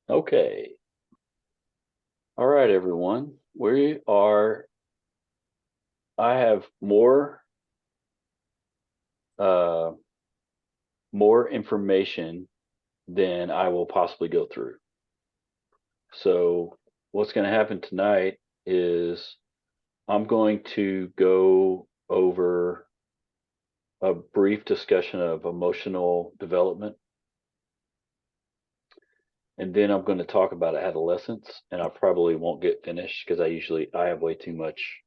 Okay. All right, everyone. I have uh, more information than I will possibly go through. So what's going to happen tonight is I'm going to go over a brief discussion of emotional development, and then I'm going to talk about adolescence, and I probably won't get finished because I have way too much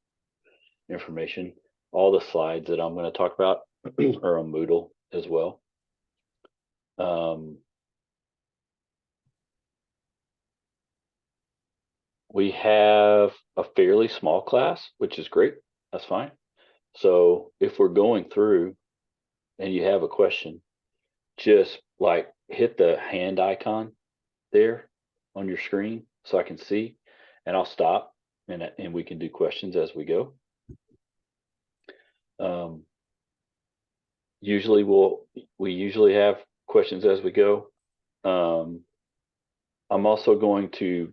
information. All the slides that I'm going to talk about are on Moodle as well. Um, we have a fairly small class, which is great. That's fine. So if we're going through and you have a question, just like hit the hand icon there on your screen so I can see, and I'll stop and we can do questions as we go. Um, usually we usually have questions as we go. Um, I'm also going to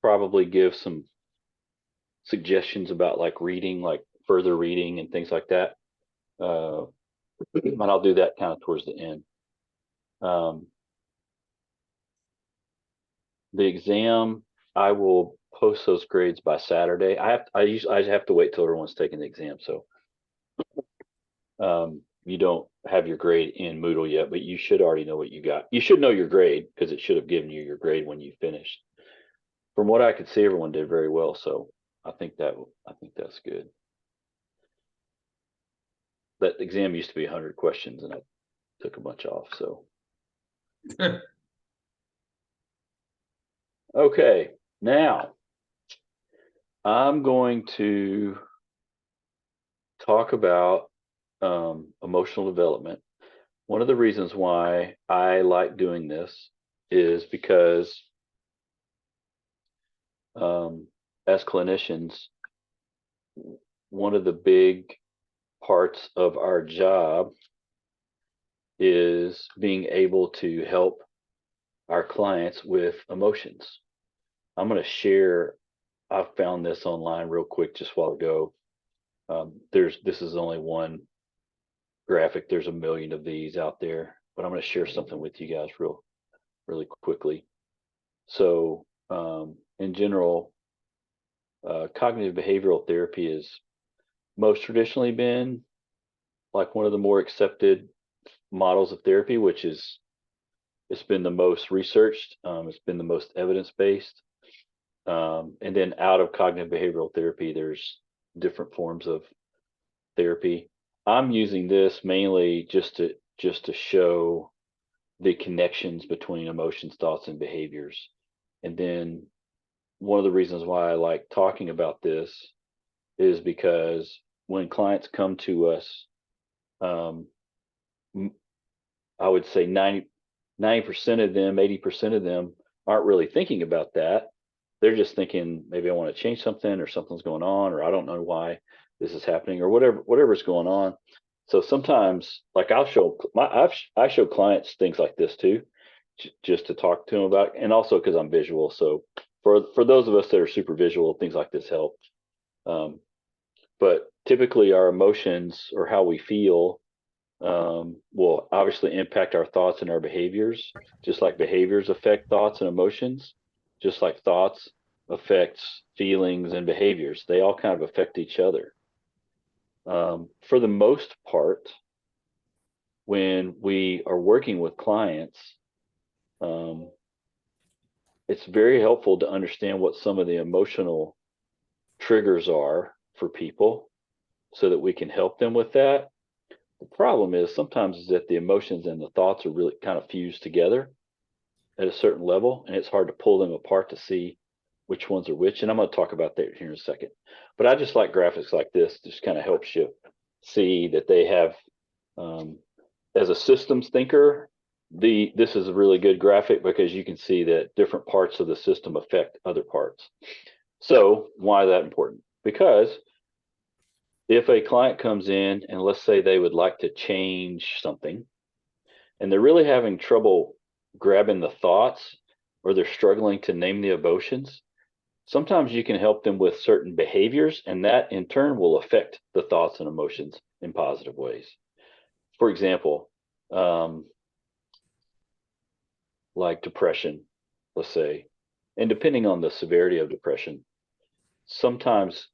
probably give some suggestions about like reading, like further reading and things like that. Uh, and I'll do that kind of towards the end. Um, the exam, I will post those grades by Saturday. I have to wait till everyone's taking the exam, so you don't have your grade in Moodle yet, but you should already know what you got. You should know your grade because it should have given you your grade when you finished. From what I could see, everyone did very well, so I think that's good. That exam used to be 100 questions, and I took a bunch off. So okay, now I'm going to talk about emotional development. One of the reasons why I like doing this is because um, as clinicians, one of the big parts of our job is being able to help our clients with emotions. I'm going to share, I found this online real quick just a while ago. This is only one graphic. There's a million of these out there, but I'm going to share something with you guys really quickly. So, in general, cognitive behavioral therapy is most traditionally been like one of the more accepted models of therapy, which is it's been the most researched, it's been the most evidence based. And then out of cognitive behavioral therapy, there's different forms of therapy. I'm using this mainly just to show the connections between emotions, thoughts, and behaviors. And then one of the reasons why I like talking about this is because when clients come to us, um, I would say 90% of them, 80% of them aren't really thinking about that. They're just thinking maybe I want to change something or something's going on or I don't know why this is happening or whatever's going on. So sometimes like I show clients things like this too, just to talk to them about, and also because I'm visual. So for those of us that are super visual, things like this help. Um, but typically our emotions or how we feel will obviously impact our thoughts and our behaviors, just like behaviors affect thoughts and emotions, just like thoughts affects feelings and behaviors. They all kind of affect each other. For the most part, when we are working with clients, um, it's very helpful to understand what some of the emotional triggers are for people so that we can help them with that. The problem is sometimes is that the emotions and the thoughts are really kind of fused together at a certain level, and it's hard to pull them apart to see which ones are which. And I'm going to talk about that here in a second. But I just like graphics like this, just kind of helps you see that they have, um, as a systems thinker, this is a really good graphic because you can see that different parts of the system affect other parts. So why is that important? Because if a client comes in and let's say they would like to change something, and they're really having trouble grabbing the thoughts, or they're struggling to name the emotions, sometimes you can help them with certain behaviors, and that in turn will affect the thoughts and emotions in positive ways. For example, um, like depression, let's say, and depending on the severity of depression, sometimes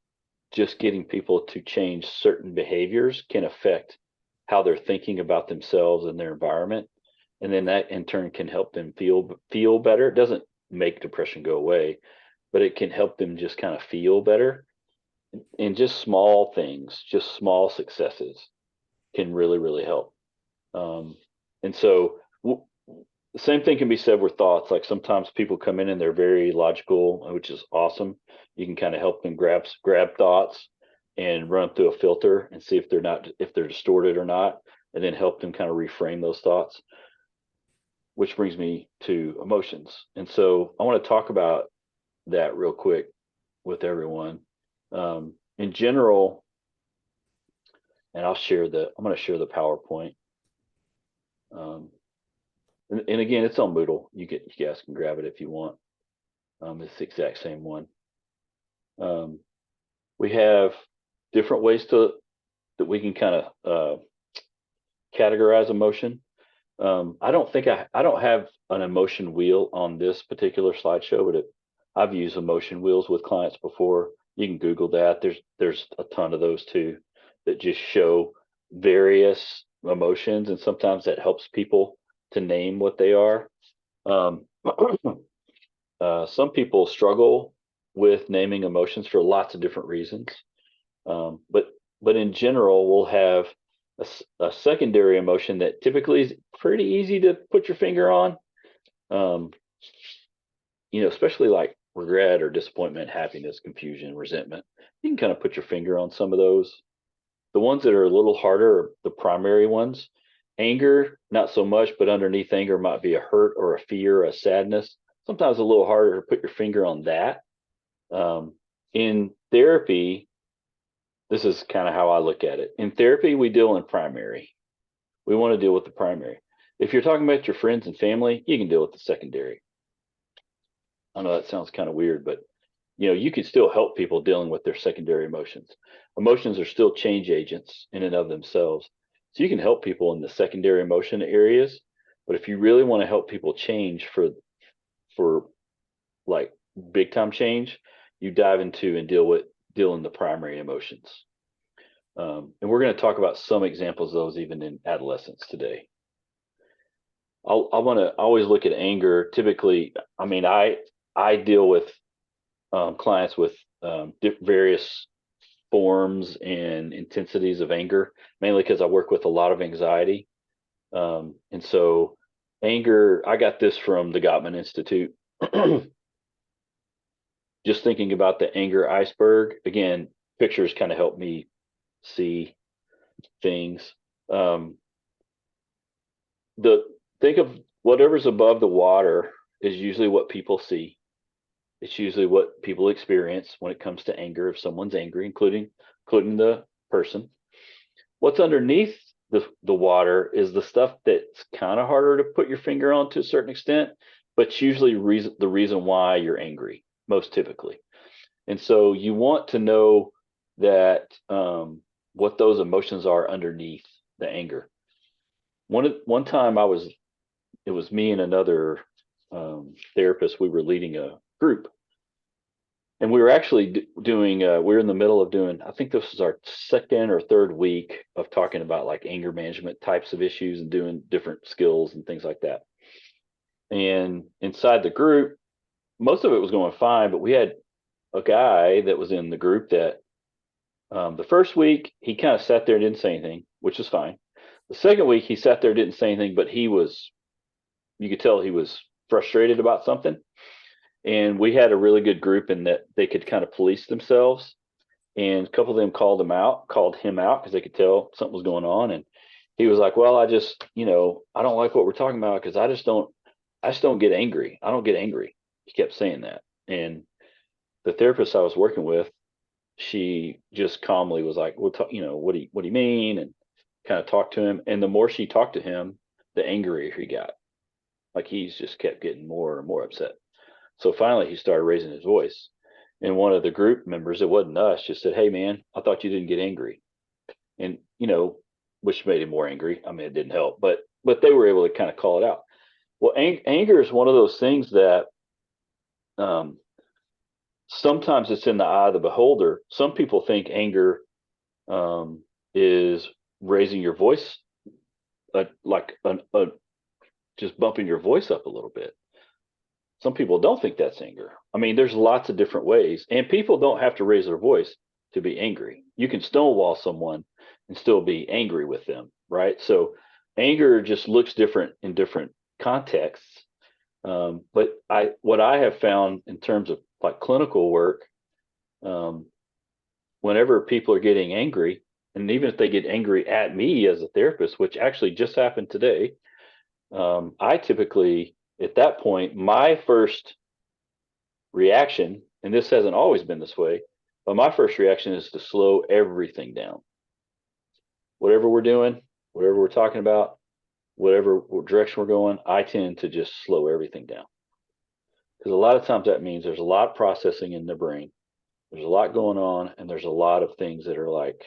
just getting people to change certain behaviors can affect how they're thinking about themselves and their environment, and then that in turn can help them feel better. It doesn't make depression go away, but it can help them just kind of feel better. And just small things, just small successes can really help. um, and so the same thing can be said with thoughts. Like sometimes people come in and they're very logical, which is awesome. You can kind of help them grab thoughts and run through a filter and see if they're distorted or not, and then help them kind of reframe those thoughts. Which brings me to emotions, and so I want to talk about that real quick with everyone. In general, and I'm going to share the PowerPoint. Um, and again, it's on Moodle. You guys can grab it if you want. It's the exact same one. Um, we have different ways that we can kind of categorize emotion. I don't have an emotion wheel on this particular slideshow, but I've used emotion wheels with clients before. You can Google that. There's a ton of those too that just show various emotions, and sometimes that helps people to name what they are. Um, some people struggle with naming emotions for lots of different reasons. But in general, we'll have a secondary emotion that typically is pretty easy to put your finger on. Um, Especially like regret or disappointment, happiness, confusion, resentment. You can kind of put your finger on some of those. The ones that are a little harder are the primary ones. Anger, not so much, but underneath anger might be a hurt or a fear, a sadness. Sometimes a little harder to put your finger on that. In therapy, this is kind of how I look at it. In therapy, we deal in primary. We want to deal with the primary. If you're talking about your friends and family, you can deal with the secondary. I know that sounds kind of weird, but you can still help people dealing with their secondary emotions. Emotions are still change agents in and of themselves. So you can help people in the secondary emotion areas, but if you really want to help people change for like big time change, you dive into and deal in the primary emotions. And we're going to talk about some examples of those even in adolescence today. I want to always look at anger. Typically, I mean, I deal with clients with various forms and intensities of anger, mainly because I work with a lot of anxiety. And so, anger, I got this from the Gottman Institute. Just thinking about the anger iceberg again, pictures kind of help me see things. Um, the Think of whatever's above the water is usually what people see. It's usually what people experience when it comes to anger. If someone's angry, including the person, what's underneath the water is the stuff that's kind of harder to put your finger on to a certain extent, but it's usually the reason why you're angry, most typically. And so you want to know that what those emotions are underneath the anger. One time it was me and another therapist. We were leading a group, and we were actually doing. We were in the middle of doing. I think this was our second or third week of talking about like anger management types of issues and doing different skills and things like that. And inside the group, most of it was going fine, but we had a guy that was in the group that the first week he kind of sat there and didn't say anything, which is fine. The second week he sat there, didn't say anything, but you could tell he was frustrated about something. And we had a really good group in that they could kind of police themselves. And a couple of them called him out because they could tell something was going on. And he was like, well, I don't like what we're talking about because I just don't get angry. I don't get angry. He kept saying that. And the therapist I was working with, she just calmly was like, well, what do you mean? And kind of talked to him. And the more she talked to him, the angrier he got. Like he's just kept getting more and more upset. So finally, he started raising his voice. And one of the group members, it wasn't us, just said, "Hey, man, I thought you didn't get angry." And, which made him more angry. I mean, it didn't help, but they were able to kind of call it out. Well, anger is one of those things that um, sometimes it's in the eye of the beholder. Some people think anger is raising your voice, just bumping your voice up a little bit. Some people don't think that's anger. I mean, there's lots of different ways, and people don't have to raise their voice to be angry. You can stonewall someone and still be angry with them, right? So anger just looks different in different contexts. But what I have found in terms of like clinical work, um, whenever people are getting angry, and even if they get angry at me as a therapist, which actually just happened today, I typically, at that point, my first reaction, and this hasn't always been this way, but my first reaction is to slow everything down. Whatever we're doing, whatever we're talking about, whatever direction we're going, I tend to just slow everything down. Because a lot of times that means there's a lot of processing in the brain. There's a lot going on, and there's a lot of things that are like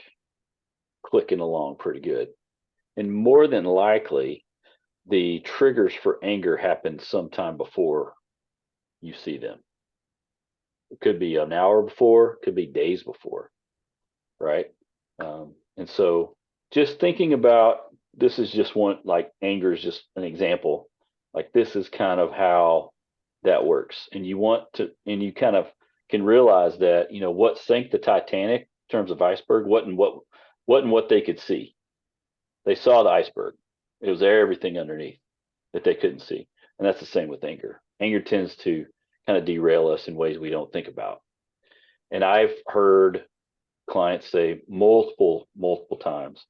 clicking along pretty good. And more than likely, the triggers for anger happen sometime before you see them. It could be an hour before, could be days before, right? And so just thinking about this is just one, like anger is just an example. Like this is kind of how that works. And you kind of can realize that, what sank the Titanic in terms of iceberg wasn't what they could see. They saw the iceberg. It was there, everything underneath that they couldn't see. And that's the same with anger. Anger tends to kind of derail us in ways we don't think about. And I've heard clients say multiple times,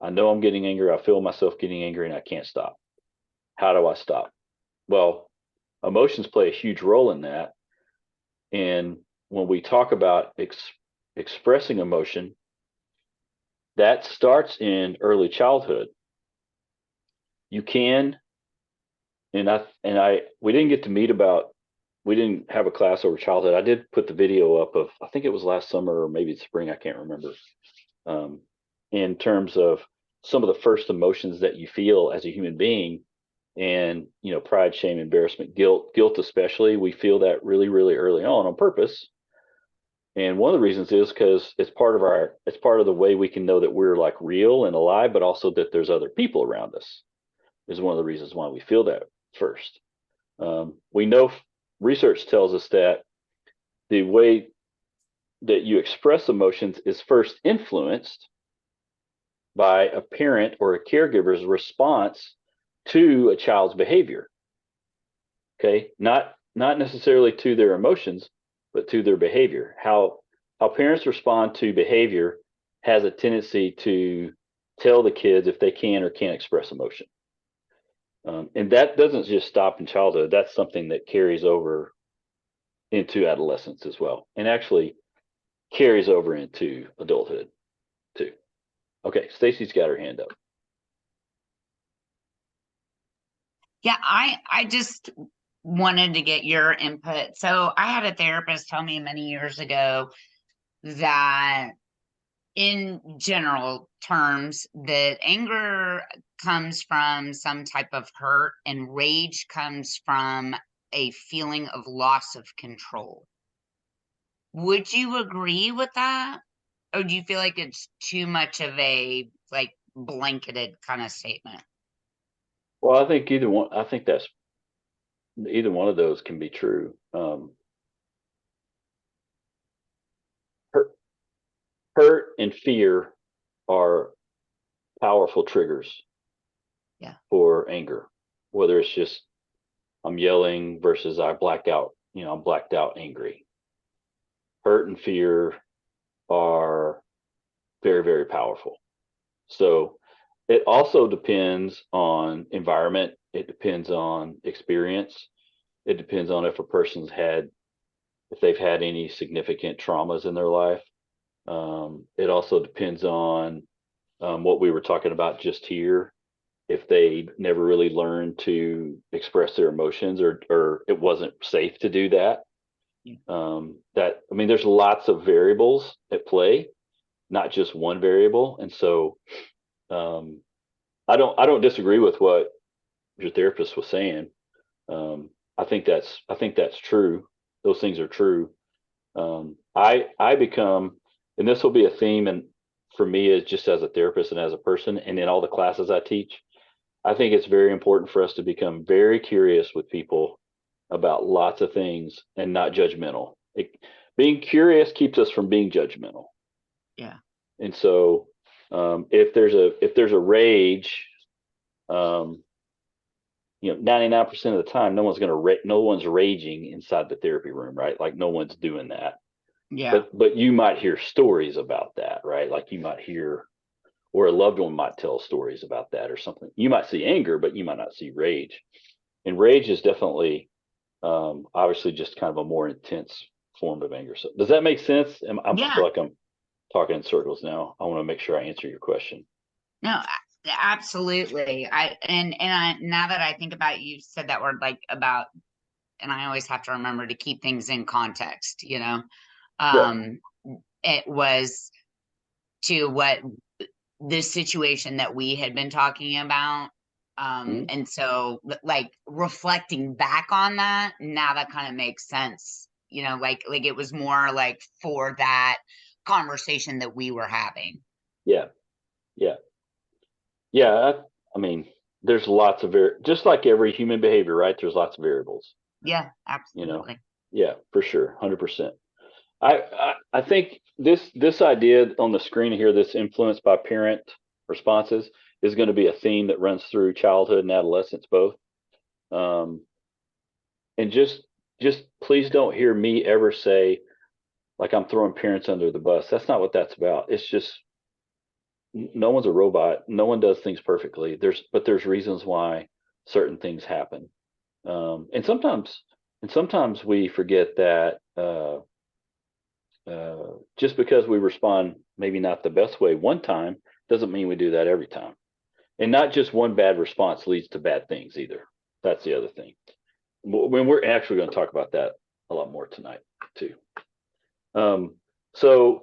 "I know I'm getting angry. I feel myself getting angry and I can't stop. How do I stop?" Well, emotions play a huge role in that. And when we talk about expressing emotion, that starts in early childhood. You can, we didn't get to we didn't have a class over childhood. I did put the video up of, I think it was last summer or maybe spring, I can't remember. In terms of some of the first emotions that you feel as a human being, and pride, shame, embarrassment, guilt especially, we feel that really, really early on purpose. And one of the reasons is because it's part of the way we can know that we're like real and alive, but also that there's other people around us is one of the reasons why we feel that first. We know research tells us that the way that you express emotions is first influenced by a parent or a caregiver's response to a child's behavior. Okay, not necessarily to their emotions, but to their behavior. How parents respond to behavior has a tendency to tell the kids if they can or can't express emotion. And that doesn't just stop in childhood. That's something that carries over into adolescence as well, and actually carries over into adulthood too. Okay, Stacy's got her hand up. Yeah, I just wanted to get your input. So I had a therapist tell me many years ago that in general terms that anger comes from some type of hurt and rage comes from a feeling of loss of control. Would you agree with that? Or do you feel like it's too much of a like blanketed kind of statement? Well, I think either one. I think that's either one of those can be true. Hurt, hurt and fear are powerful triggers Yeah. for anger. Whether it's just I'm yelling versus I blacked out. I'm blacked out angry. Hurt and fear are very, very powerful. So it also depends on environment. It depends on experience. It depends on if they've had any significant traumas in their life. It also depends on what we were talking about just here. if they never really learned to express their emotions, or it wasn't safe to do that. That, I mean, there's lots of variables at play, not just one variable. And so um, I don't disagree with what your therapist was saying. I think that's true. Those things are true. I become, and this will be a theme, and for me, is just as a therapist and as a person, and in all the classes I teach, I think it's very important for us to become very curious with people about lots of things and not judgmental. Being curious keeps us from being judgmental. Yeah. And so, if there's a rage, um, 99% of the time, no one's raging inside the therapy room, right? Like no one's doing that. Yeah. But you might hear stories about that, right? Like you might hear, or a loved one might tell stories about that or something. You might see anger, but you might not see rage. And rage is definitely, obviously, just kind of a more intense form of anger. So does that make sense? I Yeah. feel like I'm talking in circles now. I want to make sure I answer your question. No, absolutely. Now that I think about it, you said that word like about, and I always have to remember to keep things in context, Yeah. um, it was to what the situation that we had been talking about. Mhm. And so like reflecting back on that, now that kind of makes sense, like it was more like for that conversation that we were having. Yeah. Yeah. Yeah. I mean, there's lots of just like every human behavior, right? There's lots of variables, Yeah, you know? absolutely. Yeah, for sure. 100%. I think this idea on the screen here, this influence by parent responses, is going to be a theme that runs through childhood and adolescence both. Um, and just please don't hear me ever say like I'm throwing parents under the bus. That's not what that's about. It's just no one's a robot. No one does things perfectly. There's reasons why certain things happen. And sometimes we forget that just because we respond maybe not the best way one time doesn't mean we do that every time. And not just one bad response leads to bad things either. That's the other thing. When we're actually going to talk about that a lot more tonight too. So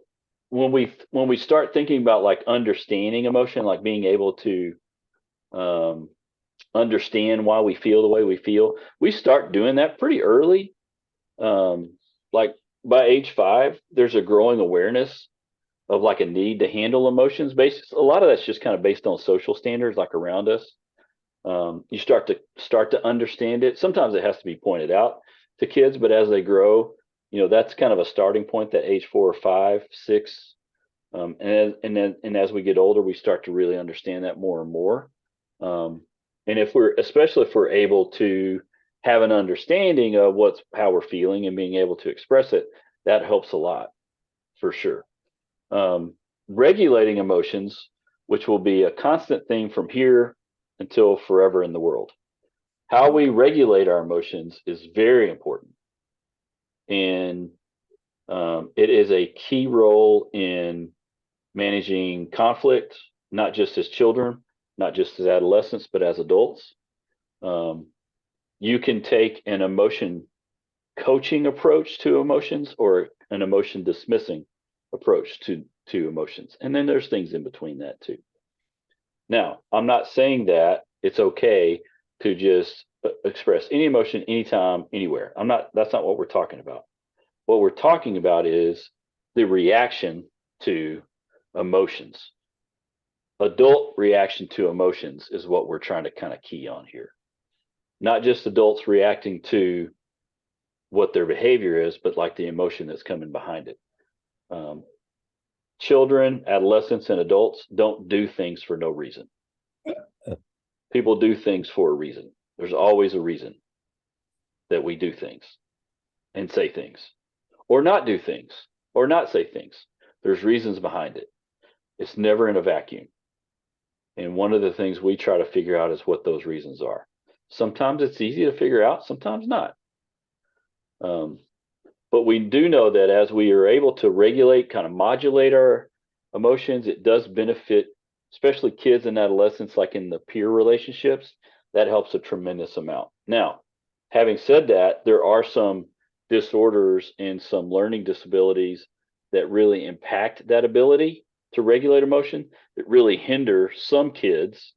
when we start thinking about like understanding emotion, like being able to um, understand why we feel the way we feel, we start doing that pretty early. Like by age 5, there's a growing awareness of like a need to handle emotions. Based a lot of that's just kind of based on social standards like around us. You start to understand it. Sometimes it has to be pointed out to kids, but as they grow, that's kind of a starting point. That age 4 or 5, 6, and as we get older, we start to really understand that more and more. Um, and especially if we're able to have an understanding of how we're feeling and being able to express it, that helps a lot for sure. Regulating emotions, which will be a constant theme from here until forever in the world. How we regulate our emotions is very important. And it is a key role in managing conflict, not just as children, not just as adolescents, but as adults. Um, you can take an emotion coaching approach to emotions or an emotion dismissing approach to emotions. And then there's things in between that too. Now, I'm not saying that it's okay to just express any emotion anytime, anywhere. That's not what we're talking about. What we're talking about is the reaction to emotions. Adult reaction to emotions is what we're trying to kind of key on here. Not just adults reacting to what their behavior is, but like the emotion that's coming behind it. Um, Children, adolescents, and adults don't do things for no reason. People do things for a reason. There's always a reason that we do things and say things, or not do things, or not say things. There's reasons behind it. It's never in a vacuum. And one of the things we try to figure out is what those reasons are. Sometimes it's easy to figure out, sometimes not. Um, but we do know that as we are able to regulate, kind of modulate our emotions, it does benefit especially kids and adolescents, like in the peer relationships, that helps a tremendous amount. Now, having said that, there are some disorders and some learning disabilities that really impact that ability to regulate emotion, that really hinder some kids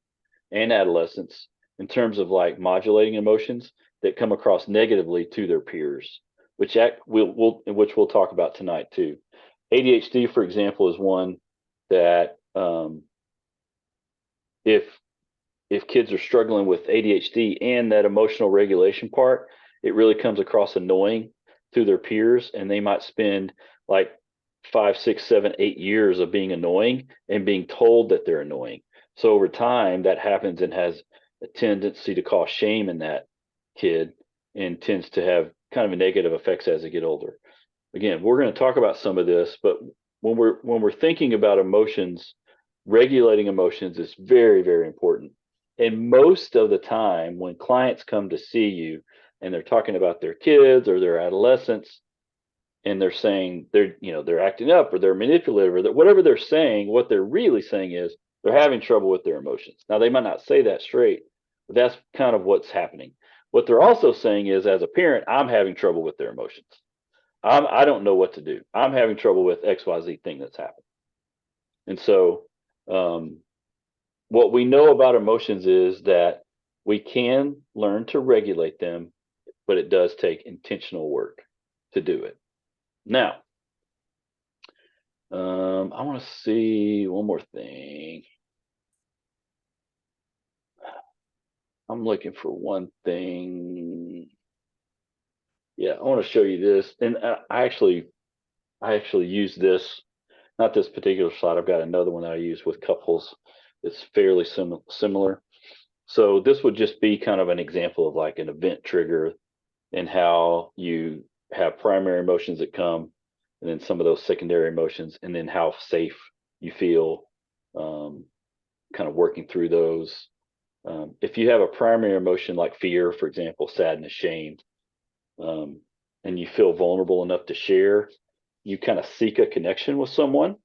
and adolescents in terms of like modulating emotions that come across negatively to their peers, which we'll talk about tonight too. ADHD, for example, is one that if kids are struggling with ADHD and that emotional regulation part, it really comes across annoying to their peers, and they might spend like 5, 6, 7, 8 years of being annoying and being told that they're annoying. So over time, that happens and has a tendency to cause shame in that kid and tends to have kind of a negative effects as they get older. Again, we're going to talk about some of this, but when we're thinking about emotions, regulating emotions is very, very important. And most of the time, when clients come to see you and they're talking about their kids or their adolescents, and they're saying they're acting up or they're manipulative or that whatever they're saying, what they're really saying is they're having trouble with their emotions. Now they might not say that straight, but that's kind of what's happening. What they're also saying is, as a parent, I'm having trouble with their emotions. I don't know what to do. I'm having trouble with XYZ thing that's happened. And so, um, what we know about emotions is that we can learn to regulate them, but it does take intentional work to do it. Now, I want to see one more thing. I'm looking for one thing. Yeah, I want to show you this, and I actually use this. Not this particular slide. I've got another one that I use with couples. It's fairly similar. So this would just be kind of an example of like an event trigger and how you have primary emotions that come, and then some of those secondary emotions, and then how safe you feel, um, kind of working through those. If you have a primary emotion like fear, for example, sadness, shame, um, and you feel vulnerable enough to share, you kind of seek a connection with someone,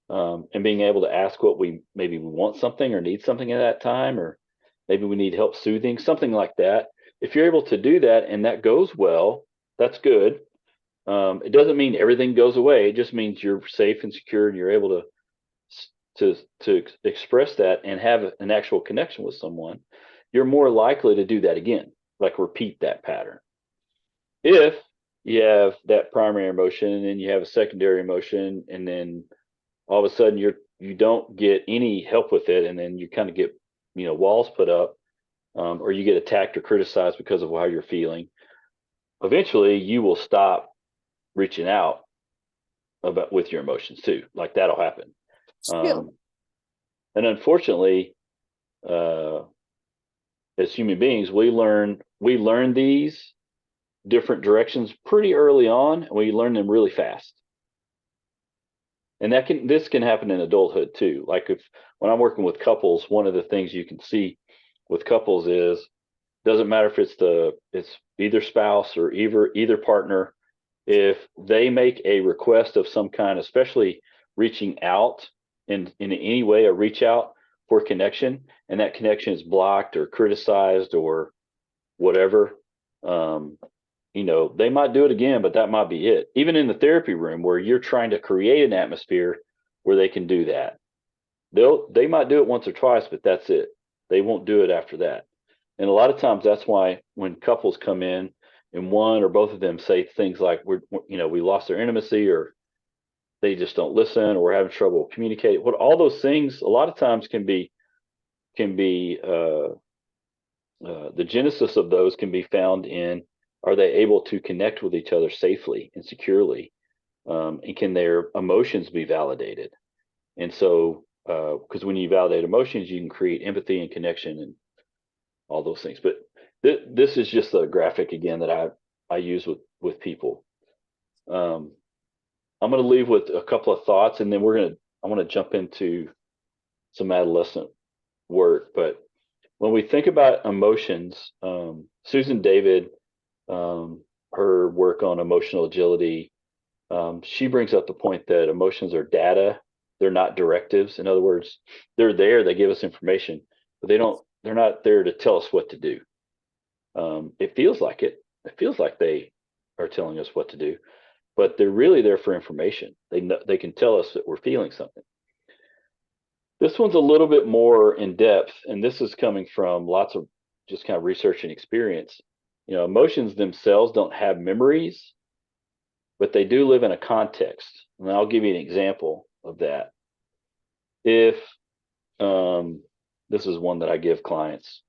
and being able to ask what we want something or need something at that time, or maybe we need help soothing, something like that. If you're able to do that and that goes well, that's good. It doesn't mean everything goes away. It just means you're safe and secure and you're able to express that and have an actual connection with someone. You're more likely to do that again, like repeat that pattern. If you have that primary emotion and then you have a secondary emotion, and then all of a sudden you don't get any help with it, and then you kind of get walls put up, or you get attacked or criticized because of how you're feeling. Eventually, you will stop reaching out about with your emotions too. Like that'll happen. True. And unfortunately, uh, as human beings, we learn these different directions pretty early on, and we learn them really fast. And this can happen in adulthood too. Like if when I'm working with couples, one of the things you can see with couples is doesn't matter if it's either spouse or either partner, if they make a request of some kind, especially reaching out in any way, a reach out for connection, and that connection is blocked or criticized or whatever, um, they might do it again, but that might be it. Even in the therapy room where you're trying to create an atmosphere where they can do that, they might do it once or twice, but that's it. They won't do it after that. And a lot of times that's why when couples come in and one or both of them say things like we lost their intimacy, or they just don't listen, or we're having trouble communicating. What all those things a lot of times can be the genesis of those can be found in, are they able to connect with each other safely and securely, and can their emotions be validated? And so because when you validate emotions, you can create empathy and connection and all those things. But this is just a graphic again that I use with people. um, I'm going to leave with a couple of thoughts, and then I want to jump into some adolescent work. But when we think about emotions, Susan David, her work on emotional agility, she brings up the point that emotions are data they're not directives. In other words, they're there, they give us information, but they're not there to tell us what to do. It feels like it. It feels like they are telling us what to do, but they're really there for information. They can tell us that we're feeling something. This one's a little bit more in depth, and this is coming from lots of just kind of research and experience. Emotions themselves don't have memories, but they do live in a context. And I'll give you an example of that. If this is one that I give clients,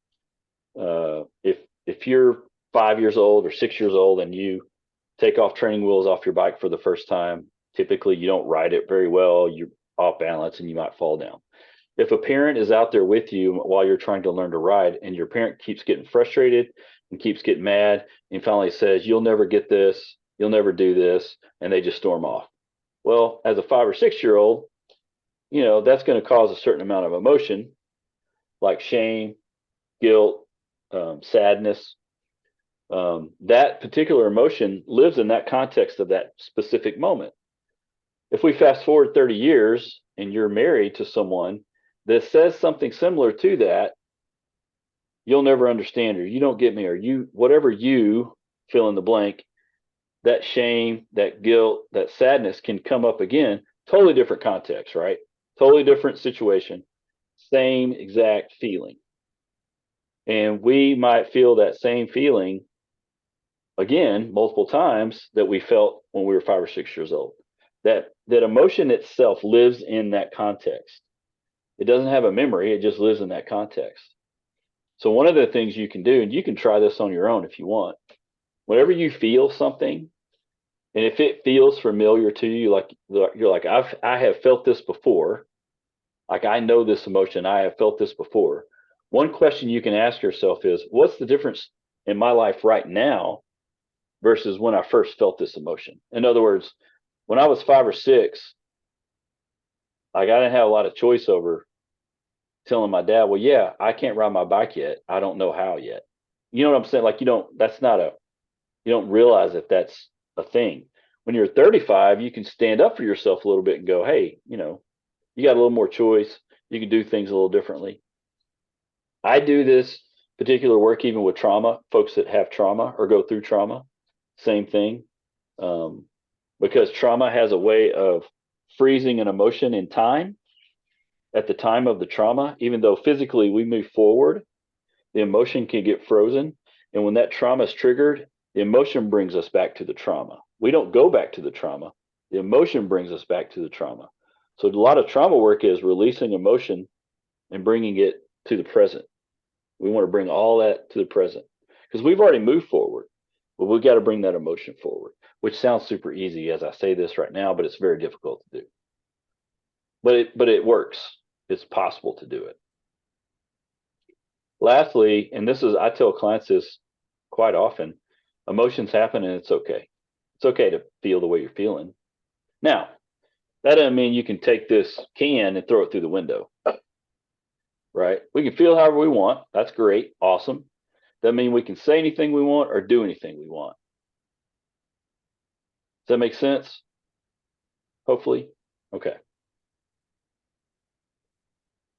if you're 5 years old or 6 years old and you take off training wheels off your bike for the first time, typically you don't ride it very well. You're off balance and you might fall down. If a parent is out there with you while you're trying to learn to ride and your parent keeps getting frustrated and keeps getting mad and finally says, "You'll never get this, you'll never do this," and they just storm off. Well, as a 5 or 6 year old, that's going to cause a certain amount of emotion like shame, guilt, sadness. That particular emotion lives in that context of that specific moment. If we fast forward 30 years and you're married to someone that says something similar to that, you'll never understand, or you don't get me, or whatever you fill in the blank, that shame, that guilt, that sadness can come up again, totally different context, right? Totally different situation, same exact feeling. And we might feel that same feeling again multiple times that we felt when we were 5 or 6 years old. That emotion itself lives in that context. It doesn't have a memory, it just lives in that context. So one of the things you can do, and you can try this on your own if you want, whenever you feel something, and if it feels familiar to you, like you're like, I have felt this before, like I know this emotion, I have felt this before. One question you can ask yourself is, what's the difference in my life right now versus when I first felt this emotion? In other words, when I was 5 or 6, like I didn't have a lot of choice over telling my dad, well, yeah, I can't ride my bike yet. I don't know how yet. You know what I'm saying? Like you don't realize that that's a thing. When you're 35, you can stand up for yourself a little bit and go, hey, you got a little more choice. You can do things a little differently. I do this particular work even with trauma, folks that have trauma or go through trauma, same thing. Um, because trauma has a way of freezing an emotion in time at the time of the trauma. Even though physically we move forward, the emotion can get frozen. And when that trauma is triggered, the emotion brings us back to the trauma. We don't go back to the trauma. The emotion brings us back to the trauma. So a lot of trauma work is releasing emotion and bringing it to the present. We want to bring all that to the present because we've already moved forward, but we've got to bring that emotion forward, which sounds super easy as I say this right now, but it's very difficult to do. But it works. It's possible to do it. Lastly, and I tell clients this quite often, emotions happen and it's okay. It's okay to feel the way you're feeling. Now, that doesn't mean you can take this can and throw it through the window, right? We can feel however we want. That's great. Awesome. Doesn't mean we can say anything we want or do anything we want. Does that make sense? Hopefully. Okay.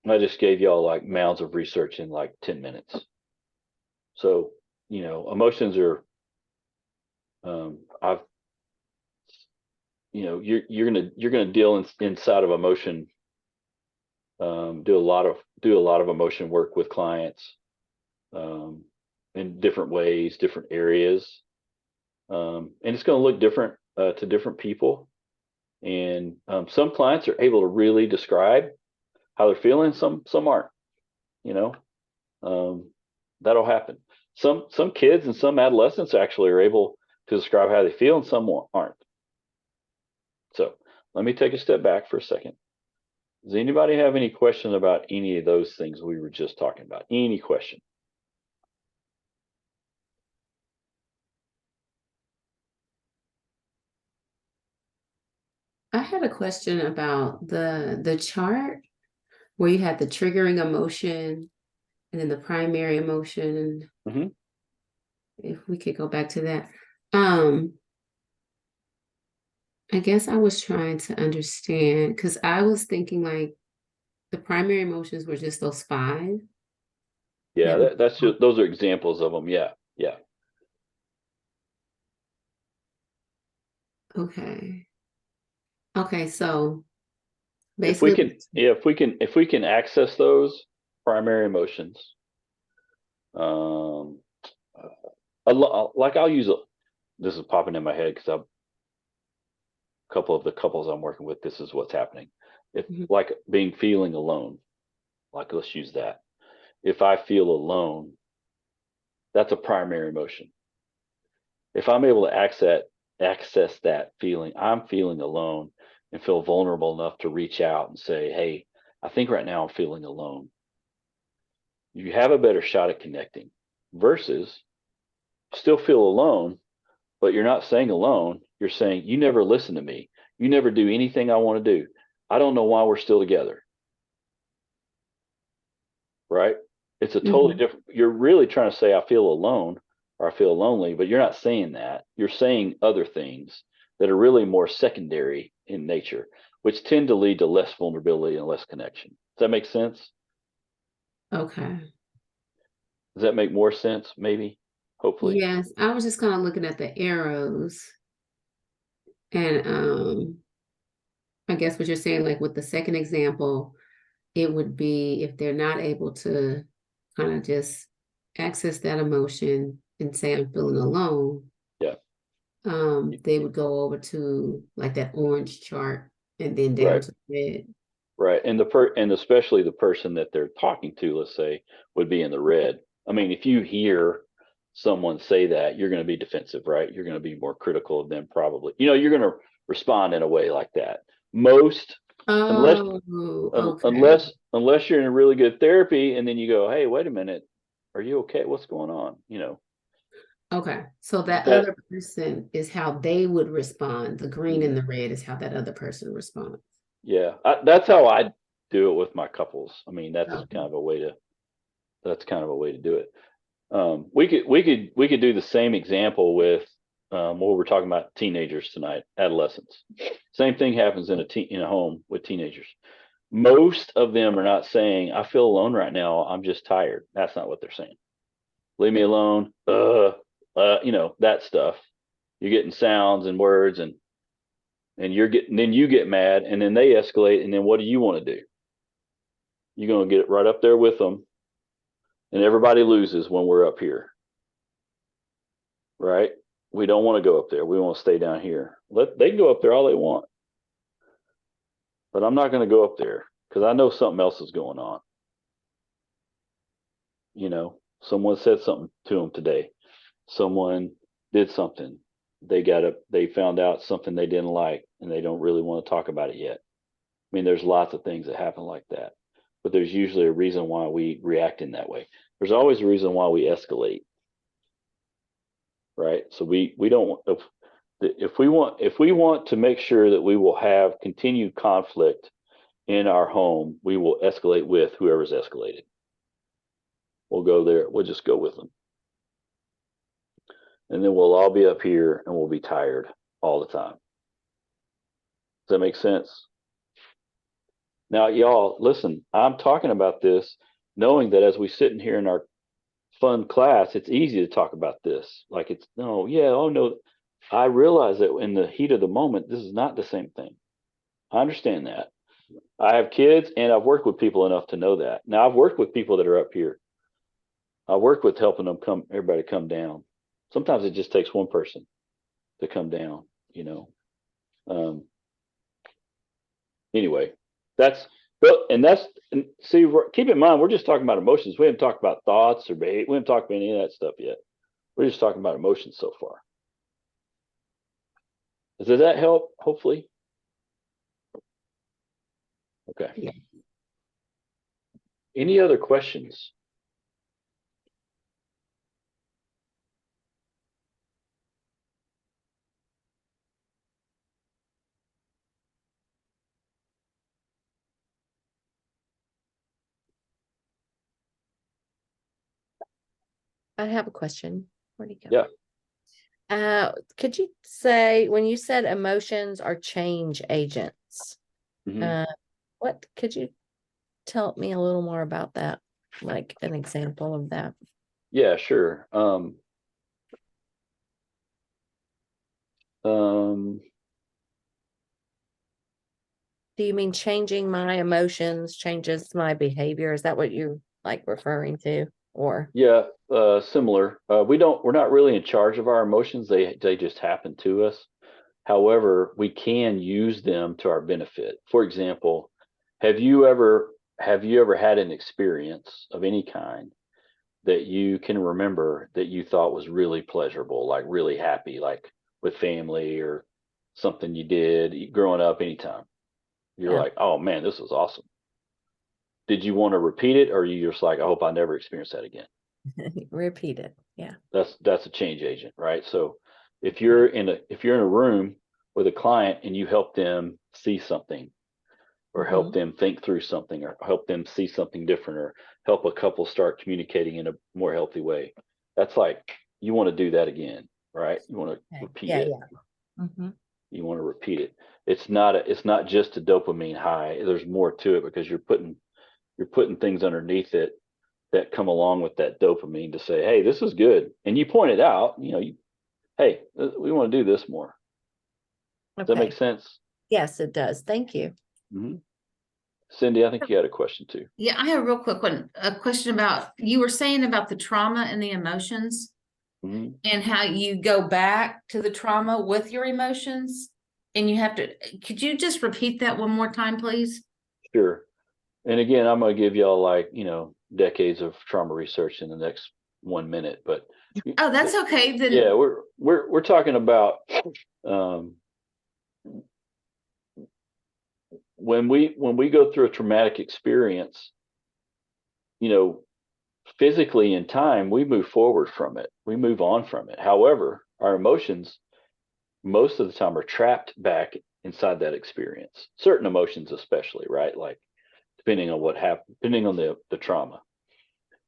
I just gave y'all like mounds of research in like 10 minutes. So, emotions are, I've, you're gonna deal inside of emotion. Do a lot of emotion work with clients, in different ways, different areas, and it's going to look different to different people. And some clients are able to really describe how they're feeling. Some aren't. You know, that'll happen. Some kids and some adolescents actually are able to describe how they feel, and some aren't. So let me take a step back for a second. Does anybody have any question about any of those things we were just talking about? Any question? I had a question about the chart where you had the triggering emotion and then the primary emotion. Hmm. If we could go back to that. Um, I guess I was trying to understand because I was thinking like the primary emotions were just those five Yeah, that we. that's just, those are examples of them. Yeah, yeah. Okay. Okay, so If we basically, can, yeah, if we can access those primary emotions, um, like I'll use a. This is popping in my head because a couple of the couples I'm working with, this is what's happening. If Mhm. like being feeling alone, like let's use that. If I feel alone, that's a primary emotion. If I'm able to access that feeling, I'm feeling alone and feel vulnerable enough to reach out and say, "Hey, I think right now I'm feeling alone." You have a better shot at connecting versus still feel alone, but you're not saying alone. You're saying, "You never listen to me. You never do anything I want to do. I don't know why we're still together." Right? It's a totally Mhm. different. You're really trying to say, "I feel alone," or "I feel lonely," but you're not saying that. You're saying other things that are really more secondary in nature, which tend to lead to less vulnerability and less connection. Does that make sense? Okay. Does that make more sense? Maybe, hopefully. Yes, I was just kind of looking at the arrows and I guess what you're saying, like with the second example, it would be if they're not able to kind of just access that emotion and say I'm feeling alone, Yeah. they would go over to like that orange chart and then down Right. to red. Right. And especially the person that they're talking to, let's say, would be in the red. I mean, if you hear someone say that, you're going to be defensive, right? You're going to be more critical of them, probably. You're going to respond in a way like that. Most, unless Oh, okay. unless you're in a really good therapy, and then you go, "Hey, wait a minute, are you okay? What's going on?" Okay. So But that that, other person is how they would respond. The green and mm, the red is how that other person responds. yeah, that's how I do it with my couples. I mean, Okay. that's kind of a way to do it. We could do the same example with what we're talking about teenagers tonight, adolescents. Same thing happens in a home with teenagers. Most of them are not saying, "I feel alone right now. I'm just tired." That's not what they're saying. "Leave me alone." That stuff. You're getting sounds and words, and then you get mad, and then they escalate, and then what do you want to do? You're gonna get right up there with them, and everybody loses when we're up here, right? We don't want to go up there. We want to stay down here. They can go up there all they want, but I'm not going to go up there because I know something else is going on. Someone said something to them today. Someone did something. They found out something they didn't like, and they don't really want to talk about it yet. I mean, there's lots of things that happen like that, but there's usually a reason why we react in that way. There's always a reason why we escalate, right? So we don't if we want to make sure that we will have continued conflict in our home, we will escalate with whoever's escalated. We'll go there. We'll just go with them, and then we'll all be up here and we'll be tired all the time. Does that make sense? Now, y'all, listen. I'm talking about this, knowing that as we sit in here in our fun class, it's easy to talk about this. Like it's no, yeah, oh no. I realize that in the heat of the moment, this is not the same thing. I understand that. I have kids and I've worked with people enough to know that. Now I've worked with people that are up here. I work with helping everybody come down. Sometimes it just takes one person to come down, you know. Um, anyway, that's, but, and that's, and see, keep in mind, we're just talking about emotions. We haven't talked about thoughts or behavior. We haven't talked about any of that stuff yet. We're just talking about emotions so far. Does that help? Hopefully. Okay. Yeah. Any other questions? I have a question. Where'd he go? Yeah. Could you say, when you said emotions are change agents, Mhm. what could you tell me a little more about that? Like an example of that? Yeah, sure. Um, Do you mean changing my emotions changes my behavior? Is that what you like referring to? Or yeah, similar. We're not really in charge of our emotions. They just happen to us. However, we can use them to our benefit. For example, have you ever have you ever had an experience of any kind that you can remember that you thought was really pleasurable, like really happy, like with family or something you did growing up anytime? You're yeah, like, oh man, this was awesome. Did you want to repeat it, or are you just like, I hope I never experience that again? repeat it. Yeah. That's a change agent, right? So Right. if you're in a room with a client and you help them see something or help Mm-hmm. them think through something or help them see something different or help a couple start communicating in a more healthy way, that's like you want to do that again, right? You want to Okay. repeat Yeah, it. yeah. Mm-hmm. You want to repeat it. It's not just a dopamine high. There's more to it because you're putting things underneath it that come along with that dopamine to say, hey, this is good. And you point it out, hey, we want to do this more. Does that make Okay. sense? Yes, it does. Thank you. Hmm. Cindy, I think you had a question too. Yeah, I have a real quick one. A question about, you were saying about the trauma and the emotions Hmm. and how you go back to the trauma with your emotions. And you have to, could you just repeat that one more time, please? Sure. And again, I'm going to give y'all like, decades of trauma research in the next 1 minute, but Oh, that's okay. yeah, Then, we're talking about um, when we go through a traumatic experience, you know, physically in time, we move forward from it. We move on from it. However, our emotions most of the time are trapped back inside that experience. Certain emotions especially, right? Like depending on what happened, depending on the trauma.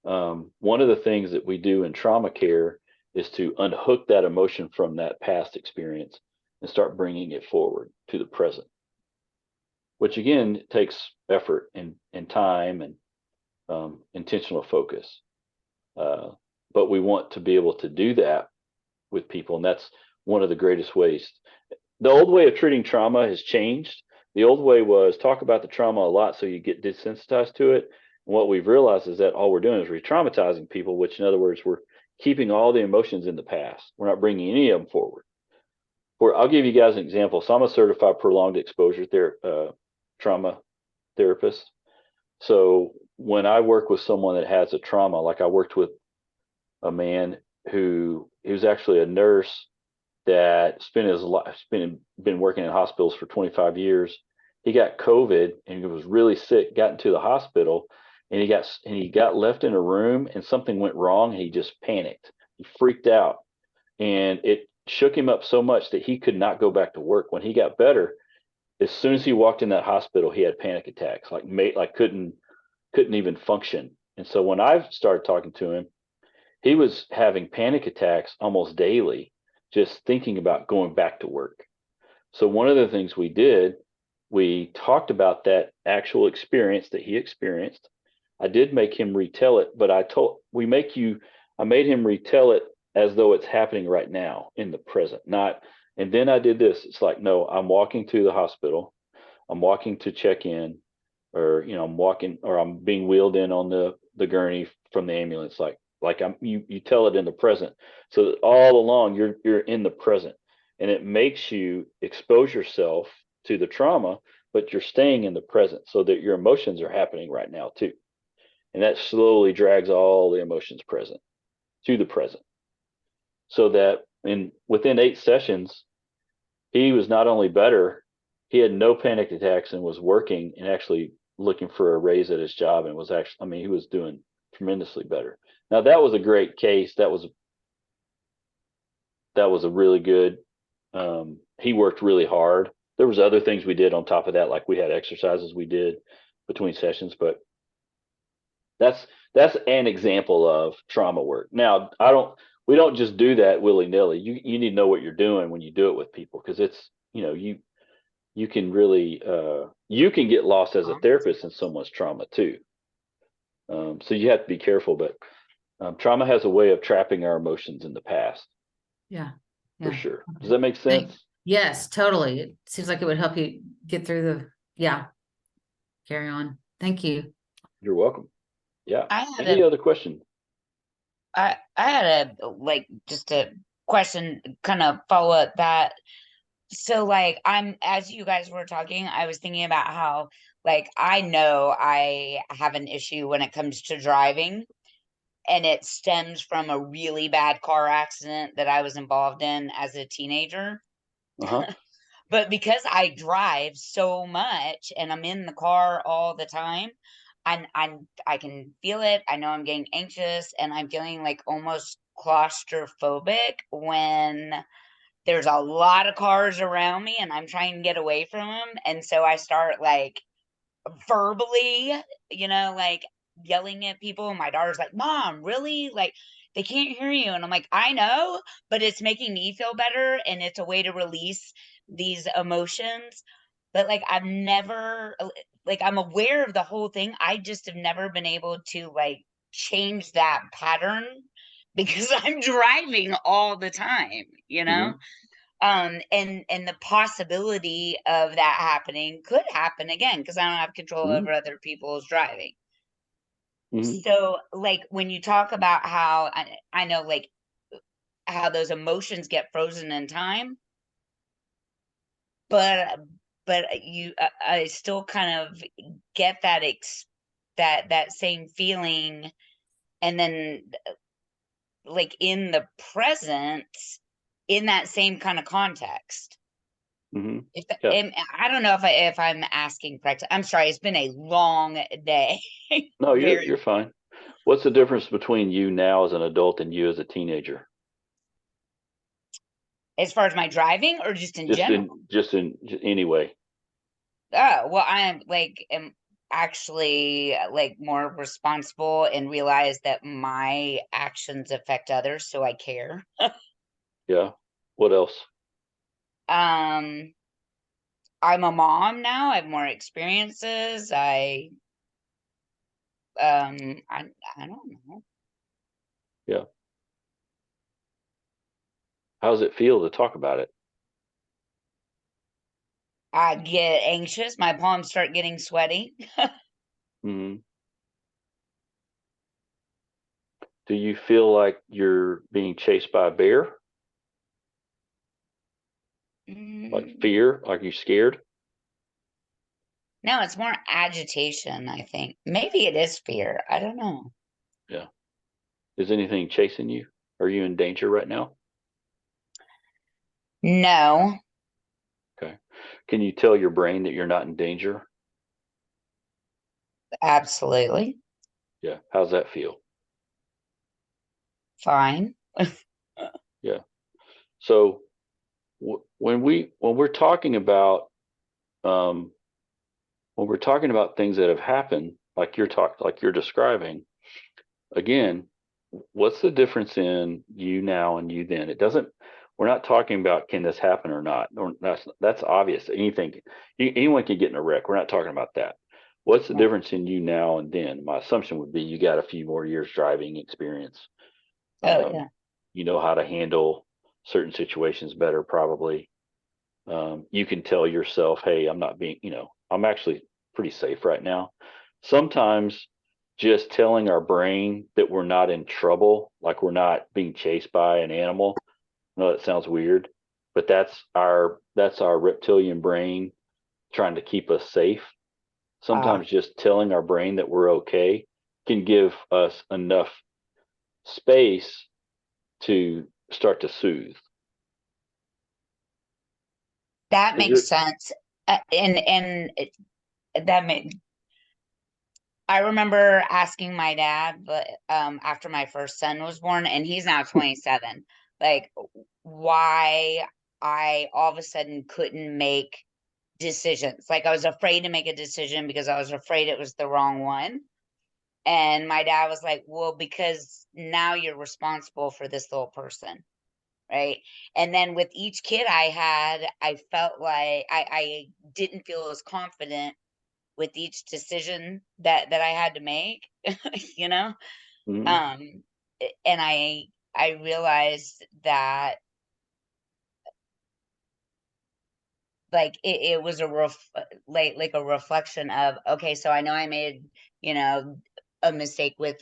One of the things that we do in trauma care is to unhook that emotion from that past experience and start bringing it forward to the present, which again takes effort and time and intentional focus. Uh, but we want to be able to do that with people, and that's one of the greatest ways. The old way of treating trauma has changed. The old way was talk about the trauma a lot so you get desensitized to it. And what we've realized is that all we're doing is re-traumatizing people, which in other words, we're keeping all the emotions in the past. We're not bringing any of them forward. I'll give you guys an example. So I'm a certified prolonged exposure trauma therapist. So when I work with someone that has a trauma, like I worked with a man who he was actually a nurse that spent his life been working in hospitals for 25 years. He got COVID and he was really sick, got into the hospital, and he got left in a room and something went wrong and he just panicked. He freaked out and it shook him up so much that he could not go back to work. When he got better, as soon as he walked in that hospital, he had panic attacks, like couldn't even function. And so when I started talking to him, he was having panic attacks almost daily, just thinking about going back to work. So one of the things we did, we talked about that actual experience that he experienced. I did make him retell it, but I made him retell it as though it's happening right now in the present, not, and then I did this. It's like, no, I'm walking to the hospital. I'm walking to check in, or I'm walking, or I'm being wheeled in on the gurney from the ambulance. Like you tell it in the present, so that all along you're in the present, and it makes you expose yourself to the trauma, but you're staying in the present, so that your emotions are happening right now too, and that slowly drags all the emotions present to the present, so that within 8 sessions he was not only better, he had no panic attacks and was working and actually looking for a raise at his job and was actually, I mean, he was doing tremendously better. Now that was a great case. That was a really good. He worked really hard. There was other things we did on top of that, like we had exercises we did between sessions, but that's that's an example of trauma work. Now, we don't just do that willy-nilly. You need to know what you're doing when you do it with people, because it's, you can really you can get lost as a therapist in someone's trauma too. So you have to be careful, but trauma has a way of trapping our emotions in the past, Yeah. for Yeah. sure. Does that make Thank- sense? Yes, totally. It seems like it would help you get through yeah. Carry on. Thank you. You're welcome. Yeah. I had Any a other question? I had a like just a question, kind of follow up that. So like as you guys were talking, I was thinking about how like I know I have an issue when it comes to driving, and it stems from a really bad car accident that I was involved in as a teenager. Uh-huh. But because I drive so much and I'm in the car all the time, I can feel it. I know I'm getting anxious, and I'm feeling like almost claustrophobic when there's a lot of cars around me and I'm trying to get away from them. And so I start like verbally, like yelling at people. And my daughter's like, Mom, really? Like, they can't hear you. And I'm like, I know, but it's making me feel better. And it's a way to release these emotions. But like, I've never, like, I'm aware of the whole thing. I just have never been able to like change that pattern because I'm driving all the time, Mhm. and the possibility of that happening could happen again because I don't have control Mhm. over other people's driving. Mhm. So like when you talk about how I know like how those emotions get frozen in time, but I still kind of get that same feeling, and then like in the present, in that same kind of context. Mhm. If Yeah. I don't know if I'm asking correctly. I'm sorry, it's been a long day. No, you're Very, you're fine. What's the difference between you now as an adult and you as a teenager? as far as my driving or just in Just general. in just in anyway. Oh, well, am actually like more responsible and realize that my actions affect others, so I care. Yeah. What else? Um, I'm a mom now. I have more experiences. I don't know. Yeah. How does it feel to talk about it? I get anxious. My palms start getting sweaty. Mhm. Do you feel like you're being chased by a bear? Like Mm, fear? Like you're scared? no, it's more agitation, I think. Maybe it is fear. I don't know. Yeah. Is anything chasing you? Are you in danger right now? No, Okay. Can you tell your brain that you're not in danger? absolutely Yeah. How's that feel? fine. Yeah. So when we're talking about um, when we're talking about things that have happened, like you're describing, again, what's the difference in you now and you then? It doesn't. We're not talking about can this happen or not. Or that's obvious. Anyone can get in a wreck. We're not talking about that. What's the Yeah. difference in you now and then? My assumption would be you got a few more years driving experience. Oh Um, yeah. you know how to handle certain situations better, probably. You can tell yourself, hey, I'm not being, I'm actually pretty safe right now. Sometimes just telling our brain that we're not in trouble, like we're not being chased by an animal. I know that sounds weird, but that's our reptilian brain trying to keep us safe. Ah, Sometimes just telling our brain that we're okay can give us enough space to start to soothe. that 'Cause makes sense. That made. I remember asking my dad, but after my first son was born, and he's now 27, like why I all of a sudden couldn't make decisions. Like I was afraid to make a decision because I was afraid it was the wrong one. And my dad was like, well, because now you're responsible for this little person. Right. And then with each kid I had, I felt like I didn't feel as confident with each decision that I had to make, you know? Mhm. And I realized that like it was like a reflection of, okay, so I know I made, you know, a mistake with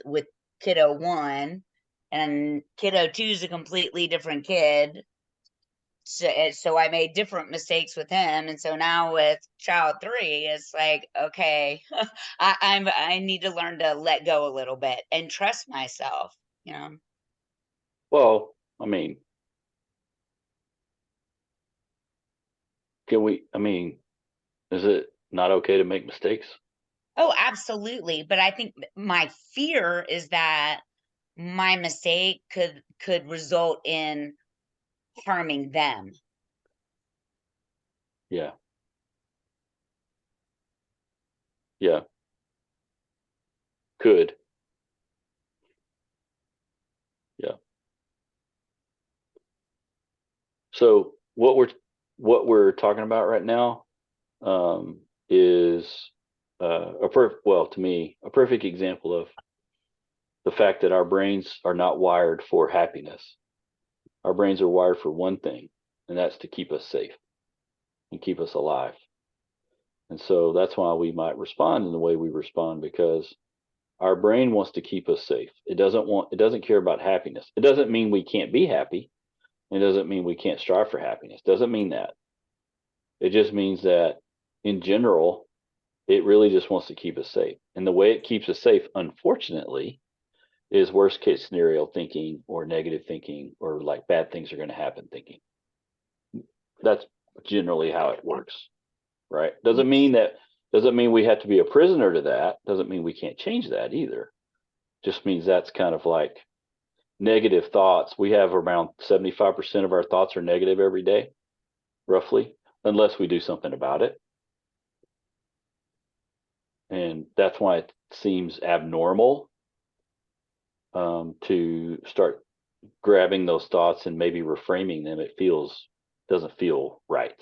kiddo one, and kiddo two is a completely different kid. So I made different mistakes with him, and so now with child three, it's like, okay, I need to learn to let go a little bit and trust myself, you know. Well, I mean, I mean, is it not okay to make mistakes? Oh, absolutely. But I think my fear is that my mistake could result in harming them. Yeah. Yeah. Could. Yeah. So what we're talking about right now is well, to me, a perfect example of the fact that our brains are not wired for happiness. Our brains are wired for one thing, and that's to keep us safe and keep us alive. And so that's why we might respond in the way we respond, because our brain wants to keep us safe. It doesn't care about happiness. It doesn't mean we can't be happy. It doesn't mean we can't strive for happiness. Doesn't mean that. It just means that in general, it really just wants to keep us safe. And the way it keeps us safe, unfortunately, is worst case scenario thinking or negative thinking or like bad things are going to happen thinking. That's generally how it works, right? Doesn't mean we have to be a prisoner to that. Doesn't mean we can't change that either. Just means that's kind of like negative thoughts. We have around 75% of our thoughts are negative every day, roughly, unless we do something about it. And that's why it seems abnormal to start grabbing those thoughts and maybe reframing them. Doesn't feel right.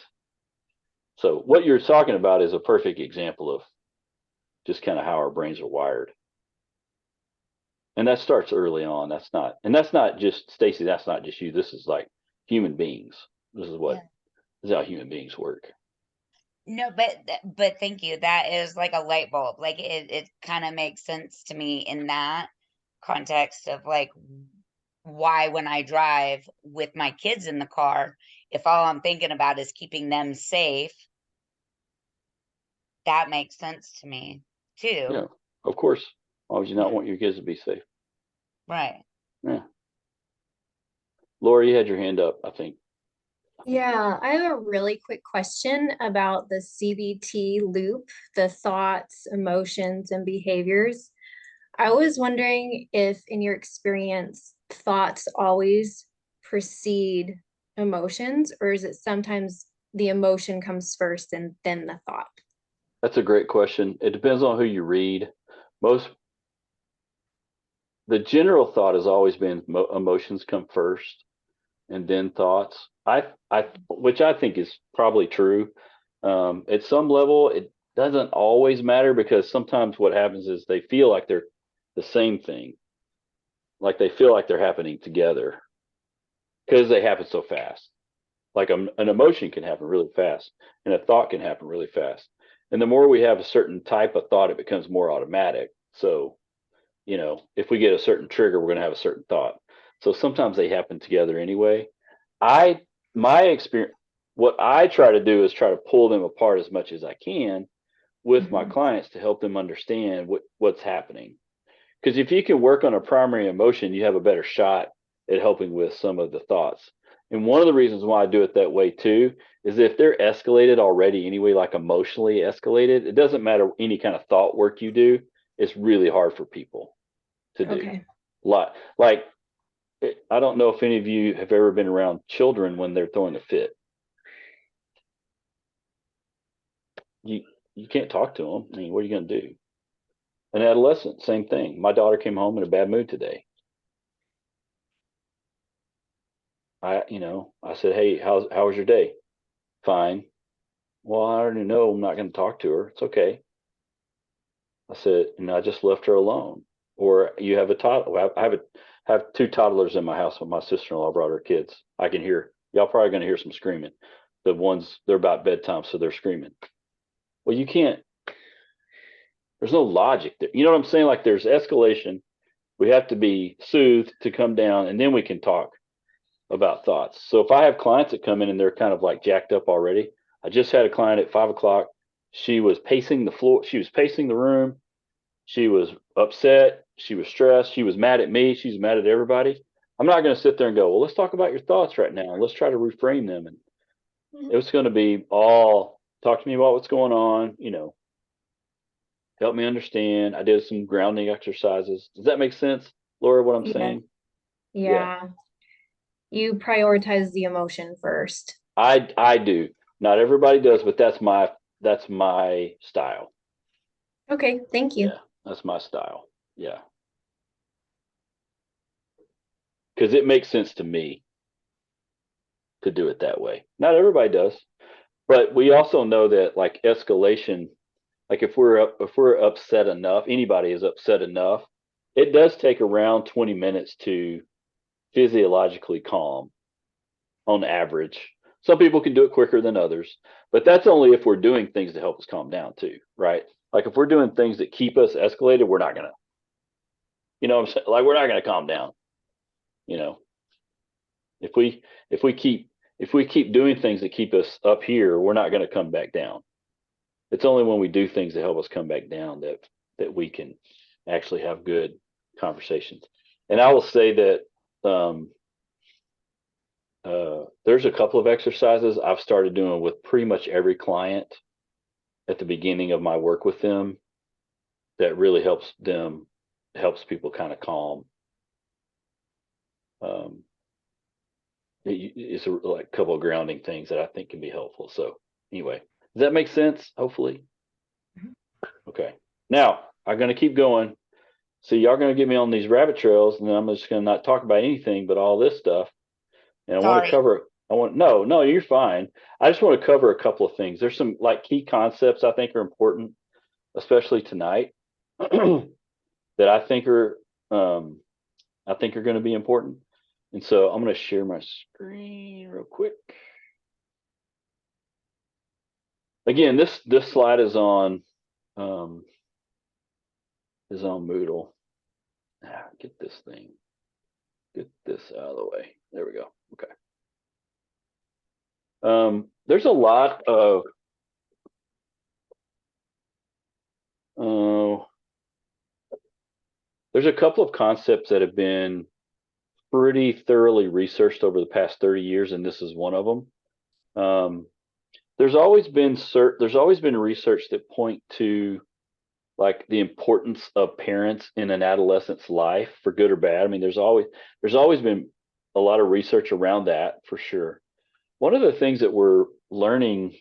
So what you're talking about is a perfect example of just kind of how our brains are wired. And that starts early on. That's not just Stacy, that's not just you. This is like human beings. This is Yeah. this is how human beings work. No, but thank you. That is like a light bulb. Like it kind of makes sense to me in that context of like why when I drive with my kids in the car, if all I'm thinking about is keeping them safe, that makes sense to me too. Yeah, of course. Why would you not want your kids to be safe? Right. Yeah. Laura, you had your hand up, I think. Yeah, I have a really quick question about the CBT loop, the thoughts, emotions, and behaviors. I was wondering if, in your experience, thoughts always precede emotions, or is it sometimes the emotion comes first and then the thought? That's a great question. It depends on who you read. Most The general thought has always been emotions come first and then thoughts. Which I think is probably true. At some level, it doesn't always matter, because sometimes what happens is they feel like they're the same thing, like they feel like they're happening together because they happen so fast. Like an emotion can happen really fast, and a thought can happen really fast. And the more we have a certain type of thought, it becomes more automatic. So, if we get a certain trigger, we're going to have a certain thought. So sometimes they happen together anyway. I My experience, what I try to do is try to pull them apart as much as I can with my Mhm. clients to help them understand what's happening. Because if you can work on a primary emotion, you have a better shot at helping with some of the thoughts. And one of the reasons why I do it that way too is if they're escalated already anyway, like emotionally escalated, it doesn't matter any kind of thought work you do. It's really hard for people to do. Okay. Like I don't know if any of you have ever been around children when they're throwing a fit. You you can't talk to them. I mean, what are you going to do? An adolescent, same thing. My daughter came home in a bad mood today. I said, hey, how was your day? Fine. Well, I already know I'm not going to talk to her. It's okay. I said, and I just left her alone. Or you have a toddler. I have two toddlers in my house when my sister-in-law brought her kids. I can hear, y'all probably going to hear some screaming. The ones, they're about bedtime, so they're screaming. Well, you can't, there's no logic there. You know what I'm saying? Like there's escalation. We have to be soothed to come down, and then we can talk about thoughts. So if I have clients that come in and they're kind of like jacked up already, I just had a client at 5 o'clock. She was pacing the floor. She was pacing the room. She was upset. She was stressed. She was mad at me. She's mad at everybody. I'm not going to sit there and go, well, let's talk about your thoughts right now. Let's try to reframe them. And it was going to be all talk to me about what's going on, help me understand. I did some grounding exercises. Does that make sense, Laura, what I'm Yeah. saying? Yeah. You prioritize the emotion first. I do. Not everybody does, but that's my style. Okay, thank you. Yeah, that's my style. Yeah. Because it makes sense to me to do it that way. Not everybody does, but we also know that like escalation, like if we're upset enough, anybody is upset enough, it does take around 20 minutes to physiologically calm on average. Some people can do it quicker than others, but that's only if we're doing things to help us calm down too, right? Like if we're doing things that keep us escalated, we're not gonna, what I'm saying? Like we're not gonna calm down. You know, if we if we keep doing things that keep us up here, we're not gonna come back down. It's only when we do things that help us come back down that we can actually have good conversations. And I will say that there's a couple of exercises I've started doing with pretty much every client at the beginning of my work with them that really helps people kind of calm. It's like a couple of grounding things that I think can be helpful. So anyway, does that make sense? Hopefully. Okay. Now I'm going to keep going. So y'all going to get me on these rabbit trails, and then I'm just going to not talk about anything but all this stuff. And I want to Sorry. cover. No, you're fine. I just want to cover a couple of things. There's some like key concepts I think are important, especially tonight, that I think are going to be important. And so I'm going to share my screen real quick. Again, this slide is on Moodle. Get this out of the way. There we go. Okay. There's a lot of there's a couple of concepts that have been pretty thoroughly researched over the past 30 years, and this is one of them. There's always been research that point to like the importance of parents in an adolescent's life, for good or bad. I mean, there's always been a lot of research around that for sure. One of the things that we're learning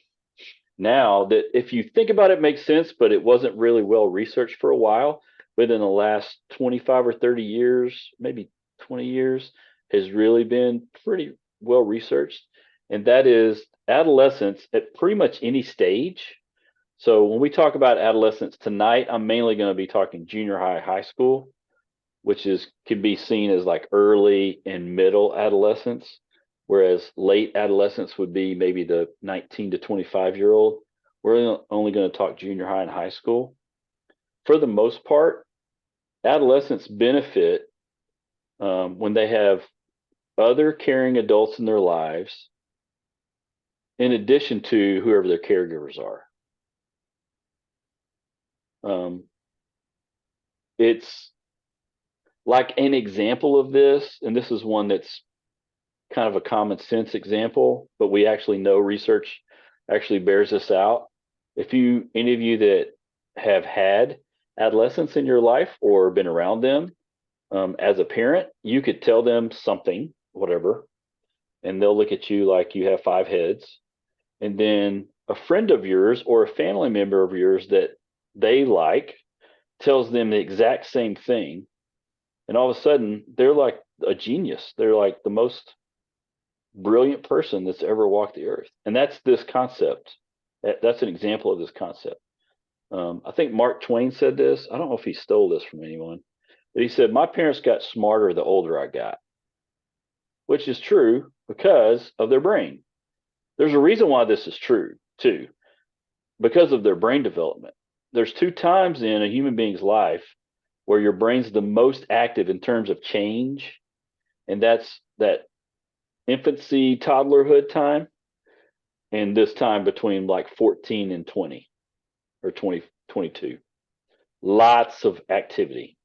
now that if you think about it makes sense, but it wasn't really well researched for a while, within the last 25 or 30 years, maybe 20 years, has really been pretty well researched. And that is adolescence at pretty much any stage. So when we talk about adolescence tonight, I'm mainly going to be talking junior high, high school, which can be seen as like early and middle adolescence, whereas late adolescence would be maybe the 19 to 25-year-old. We're only going to talk junior high and high school. For the most part, adolescents benefit when they have other caring adults in their lives, in addition to whoever their caregivers are. It's like an example of this, and this is one that's kind of a common sense example, but we actually know research actually bears this out. Any of you that have had adolescents in your life or been around them as a parent, you could tell them something, whatever, and they'll look at you like you have 5 heads. And then a friend of yours or a family member of yours that they like tells them the exact same thing, and all of a sudden they're like a genius. They're like the most brilliant person that's ever walked the earth. And that's this concept. That's an example of this concept. I think Mark Twain said this. I don't know if he stole this from anyone, but he said, "My parents got smarter the older I got," which is true because of their brain. There's a reason why this is true too, because of their brain development. There's 2 times in a human being's life where your brain's the most active in terms of change, and that's that infancy, toddlerhood time, and this time between like 14 and 20 or 20, 22. Lots of activity.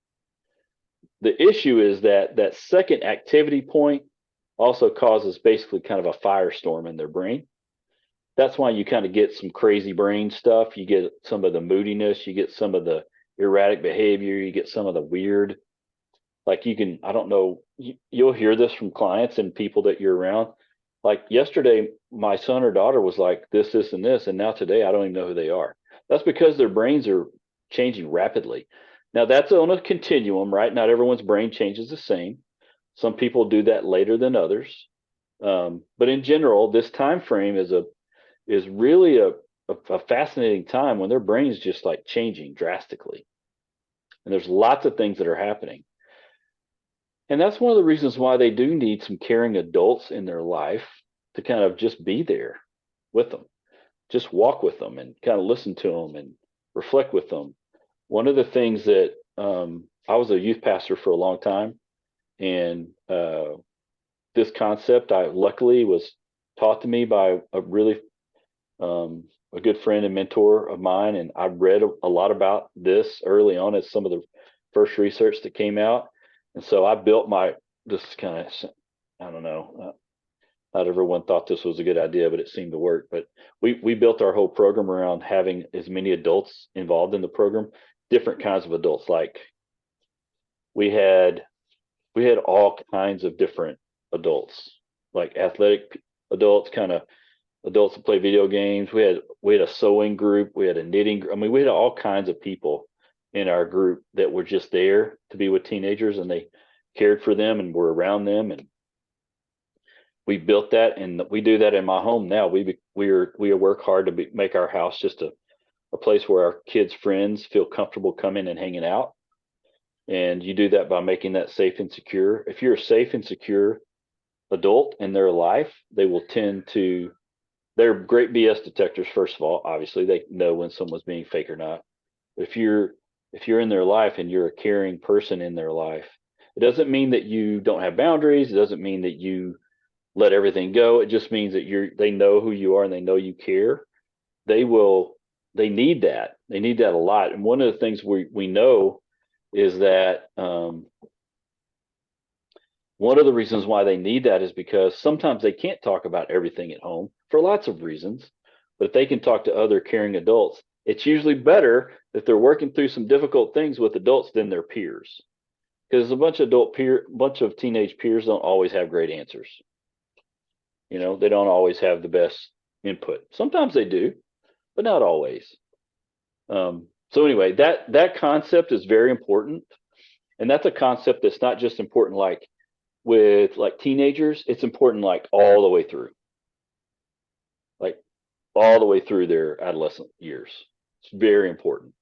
The issue is that that second activity point also causes basically kind of a firestorm in their brain. That's why you kind of get some crazy brain stuff. You get some of the moodiness, you get some of the erratic behavior, you get some of the weird. Like you can, I don't know, you'll hear this from clients and people that you're around. Like yesterday, my son or daughter was like this, and this, and now today I don't even know who they are. That's because their brains are changing rapidly. Now that's on a continuum, right? Not everyone's brain changes the same. Some people do that later than others. But in general, this time frame is really a fascinating time when their brain is just like changing drastically. And there's lots of things that are happening. And that's one of the reasons why they do need some caring adults in their life to kind of just be there with them, just walk with them and kind of listen to them and reflect with them. One of the things that I was a youth pastor for a long time, and this concept I luckily was taught to me by a really a good friend and mentor of mine, and I read a lot about this early on as some of the first research that came out. And so I built this kind of, I don't know, not everyone thought this was a good idea, but it seemed to work. But we built our whole program around having as many adults involved in the program, different kinds of adults. Like we had all kinds of different adults, like athletic adults, kind of adults that play video games. We had a sewing group, we had a knitting. I mean, we had all kinds of people in our group that were just there to be with teenagers, and they cared for them and were around them. And we built that, and we do that in my home now. We work hard to make our house just a place where our kids' friends feel comfortable coming and hanging out. And you do that by making that safe and secure. If you're a safe and secure adult in their life, they will tend to, they're great BS detectors. First of all, obviously they know when someone's being fake or not. But if you're in their life and you're a caring person in their life, it doesn't mean that you don't have boundaries. It doesn't mean that you let everything go. It just means that they know who you are and they know you care. They need that. They need that a lot. And one of the things we know is that one of the reasons why they need that is because sometimes they can't talk about everything at home for lots of reasons. But if they can talk to other caring adults, it's usually better if they're working through some difficult things with adults than their peers. Because a bunch of teenage peers don't always have great answers. You know, they don't always have the best input. Sometimes they do, but not always. So anyway, that concept is very important. And that's a concept that's not just important like with like teenagers, it's important like all the way through. Like all the way through their adolescent years. It's very important.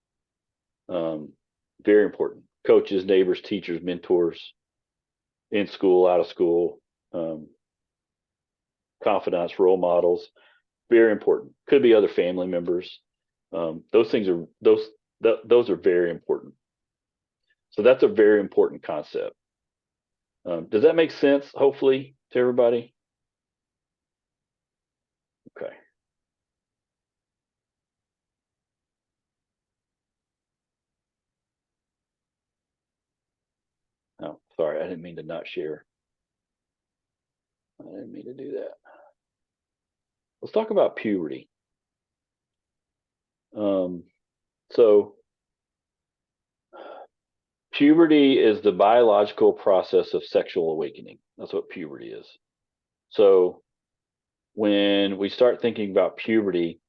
Very important. Coaches, neighbors, teachers, mentors, in school, out of school, confidants, role models, very important. Could be other family members. Those things are those are very important. So that's a very important concept. Does that make sense? Hopefully to everybody. Okay. Oh, sorry, I didn't mean to not share. I didn't mean to do that. Let's talk about puberty. So puberty is the biological process of sexual awakening. That's what puberty is. So when we start thinking about puberty,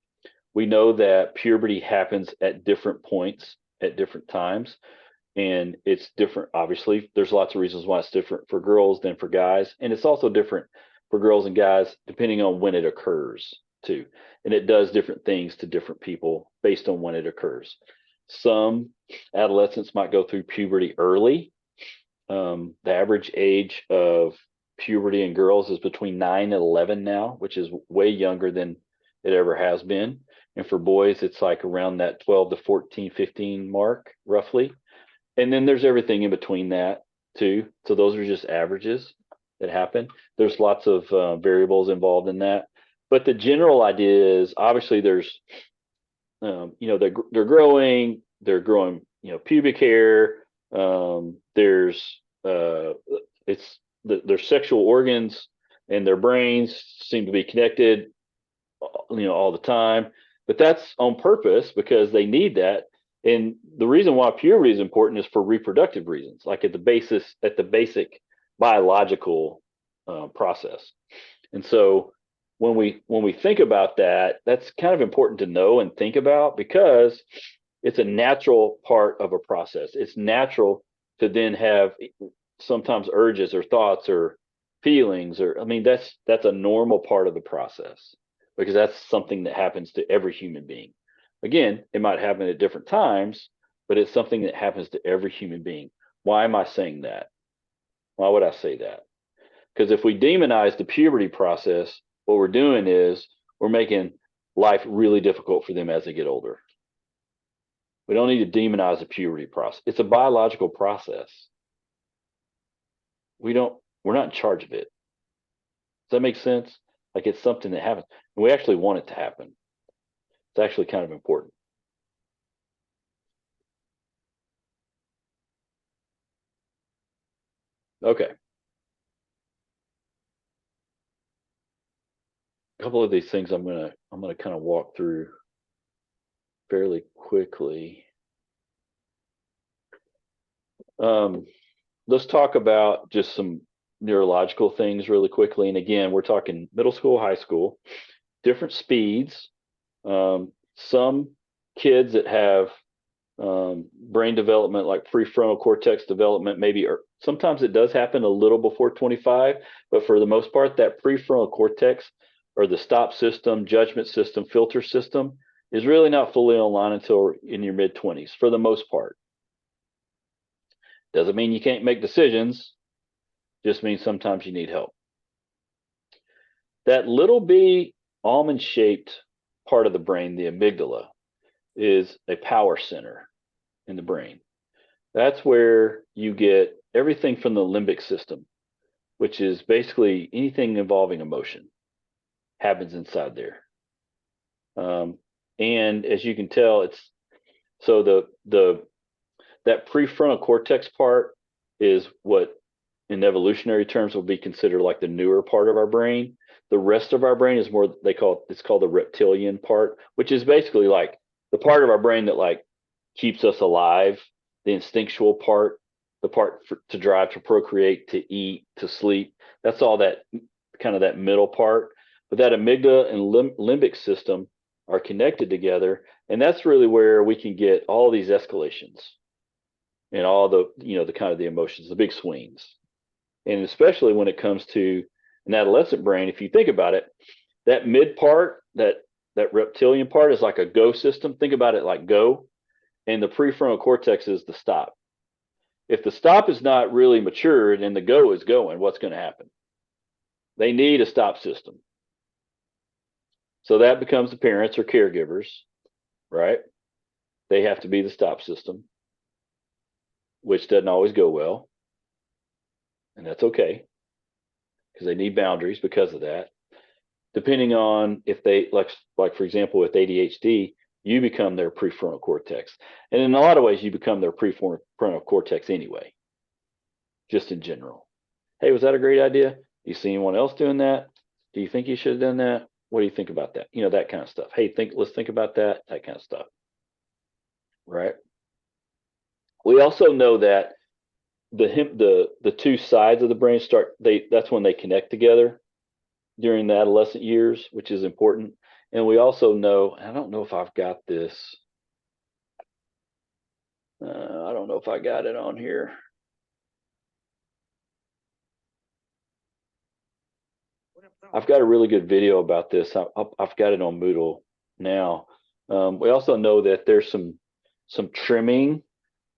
we know that puberty happens at different points at different times. And it's different. Obviously, there's lots of reasons why it's different for girls than for guys. And it's also different for girls and guys depending on when it occurs too. And it does different things to different people based on when it occurs. Some adolescents might go through puberty early. The average age of puberty in girls is between 9 and 11 now, which is way younger than it ever has been. And for boys, it's like around that 12 to 14, 15 mark, roughly. And then there's everything in between that too. So those are just averages that happen. There's lots of variables involved in that. But the general idea is obviously there's, they're growing, pubic hair. There's their sexual organs and their brains seem to be connected, all the time. But that's on purpose because they need that. And the reason why puberty is important is for reproductive reasons, like at the basic biological process. And so when we think about that, that's kind of important to know and think about because it's a natural part of a process. It's natural to then have sometimes urges or thoughts or feelings, or I mean that's a normal part of the process because that's something that happens to every human being. Again, it might happen at different times, but it's something that happens to every human being. Why am I saying that? Why would I say that? Because if we demonize the puberty process, what we're doing is we're making life really difficult for them as they get older. We don't need to demonize the puberty process. It's a biological process. We're not in charge of it. Does that make sense? Like it's something that happens. And we actually want it to happen. It's actually kind of important. Okay. A couple of these things I'm gonna kind of walk through fairly quickly. Let's talk about just some neurological things really quickly. And again, we're talking middle school, high school, different speeds. Some kids that have brain development, like prefrontal cortex development, maybe, or sometimes it does happen a little before 25, but for the most part, that prefrontal cortex or the stop system, judgment system, filter system is really not fully online until in your mid 20s for the most part. Doesn't mean you can't make decisions, just means sometimes you need help. That little b almond shaped part of the brain, the amygdala, is a power center in the brain. That's where you get everything from the limbic system, which is basically anything involving emotion happens inside there. And as you can tell, it's so that prefrontal cortex part is what in evolutionary terms will be considered like the newer part of our brain. The rest of our brain is more, it's called the reptilian part, which is basically like the part of our brain that like keeps us alive, the instinctual part, the part to drive, to procreate, to eat, to sleep. That's all that kind of that middle part. But that amygdala and limbic system are connected together. And that's really where we can get all these escalations and all the kind of the emotions, the big swings. And especially when it comes to an adolescent brain, if you think about it, that mid part, that reptilian part is like a go system. Think about it like go. And the prefrontal cortex is the stop. If the stop is not really matured and the go is going, what's going to happen? They need a stop system. So that becomes the parents or caregivers, right? They have to be the stop system, which doesn't always go well. And that's okay, because they need boundaries because of that. Depending on if they, like for example, with ADHD, you become their prefrontal cortex. And in a lot of ways, you become their prefrontal cortex anyway, just in general. Hey, was that a great idea? Do you see anyone else doing that? Do you think you should have done that? What do you think about that? That kind of stuff. Hey, let's think about that kind of stuff. Right? We also know that the two sides of the brain that's when they connect together during the adolescent years, which is important. And we also know, I don't know if I've got this. I don't know if I got it on here. I've got a really good video about this. I've got it on Moodle now. We also know that there's some trimming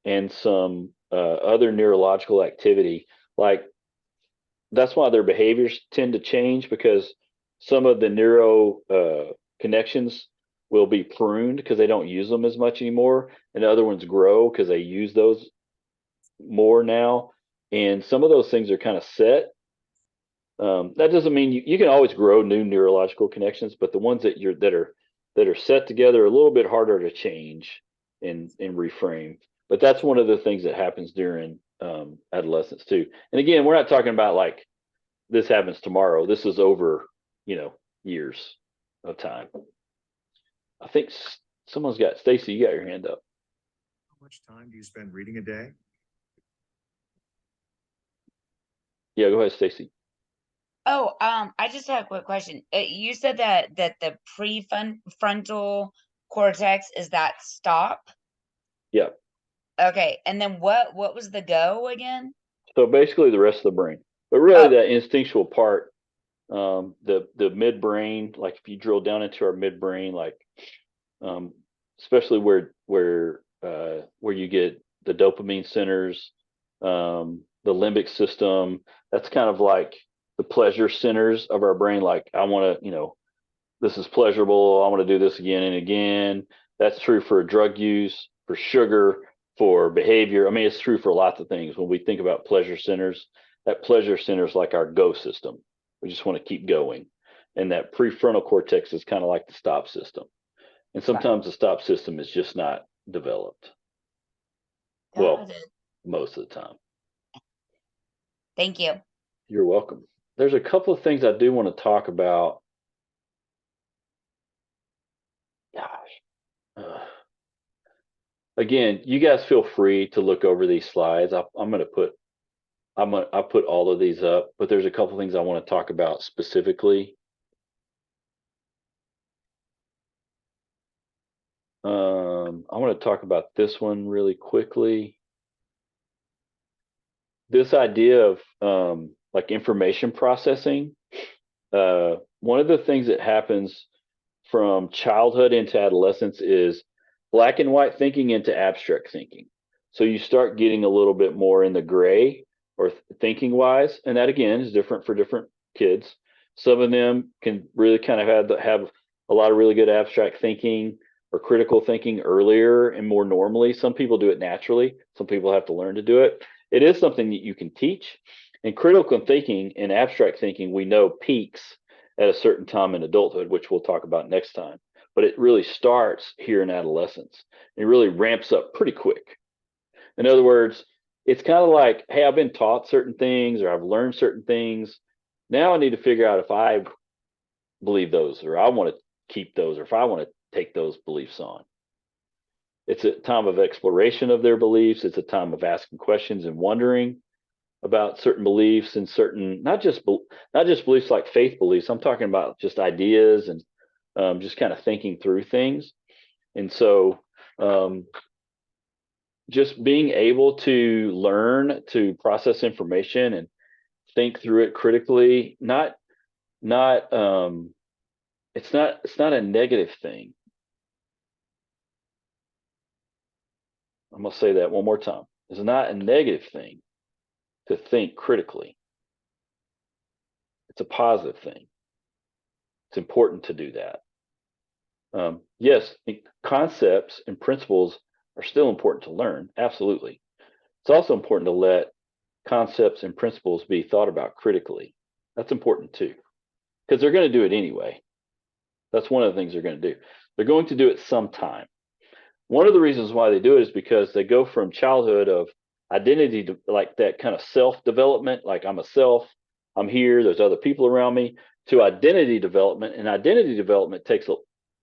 and some other neurological activity. Like that's why their behaviors tend to change, because some of the neuro connections will be pruned because they don't use them as much anymore, and the other ones grow because they use those more now. And some of those things are kind of set. That doesn't mean you can always grow new neurological connections, but the ones that are set together are a little bit harder to change and reframe. But that's one of the things that happens during adolescence too. And again, we're not talking about like this happens tomorrow. This is over, years of time. I think someone's got Stacy. You got your hand up. How much time do you spend reading a day? Yeah, go ahead, Stacy. Oh, I just have a quick question. You said that the prefrontal cortex is that stop. Yeah. Okay, and then what was the go again? So basically the rest of the brain, but really Oh. that instinctual part, the midbrain, like if you drill down into our midbrain, like especially where you get the dopamine centers, the limbic system, that's kind of like the pleasure centers of our brain. Like I want to, this is pleasurable. I want to do this again and again. That's true for drug use, for sugar, for behavior. I mean, it's true for lots of things. When we think about pleasure centers, that pleasure center is like our go system. We just want to keep going. And that prefrontal cortex is kind of like the stop system. And sometimes the stop system is just not developed. Well, Got it. most of the time. Thank you. You're welcome. There's a couple of things I do want to talk about. Gosh. Again, you guys feel free to look over these slides. I put all of these up, but there's a couple things I want to talk about specifically. I want to talk about this one really quickly. This idea of like information processing. One of the things that happens from childhood into adolescence is black and white thinking into abstract thinking. So you start getting a little bit more in the gray or thinking wise, and that again is different for different kids. Some of them can really kind of have a lot of really good abstract thinking or critical thinking earlier and more normally. Some people do it naturally. Some people have to learn to do it. It is something that you can teach. And critical thinking and abstract thinking, we know peaks at a certain time in adulthood, which we'll talk about next time. But it really starts here in adolescence. It really ramps up pretty quick. In other words, it's kind of like, hey, I've been taught certain things or I've learned certain things. Now I need to figure out if I believe those or I want to keep those or if I want to take those beliefs on. It's a time of exploration of their beliefs. It's a time of asking questions and wondering about certain beliefs and certain not just beliefs like faith beliefs. I'm talking about just ideas and just kind of thinking through things. And so just being able to learn to process information and think through it critically, it's not a negative thing. I'm gonna say that one more time. It's not a negative thing to think critically. It's a positive thing. It's important to do that. Yes, concepts and principles are still important to learn. Absolutely. It's also important to let concepts and principles be thought about critically. That's important too, because they're going to do it anyway. That's one of the things they're going to do. They're going to do it sometime. One of the reasons why they do it is because they go from childhood of identity to like that kind of self-development, like I'm a self, I'm here, there's other people around me, to identity development. And identity development takes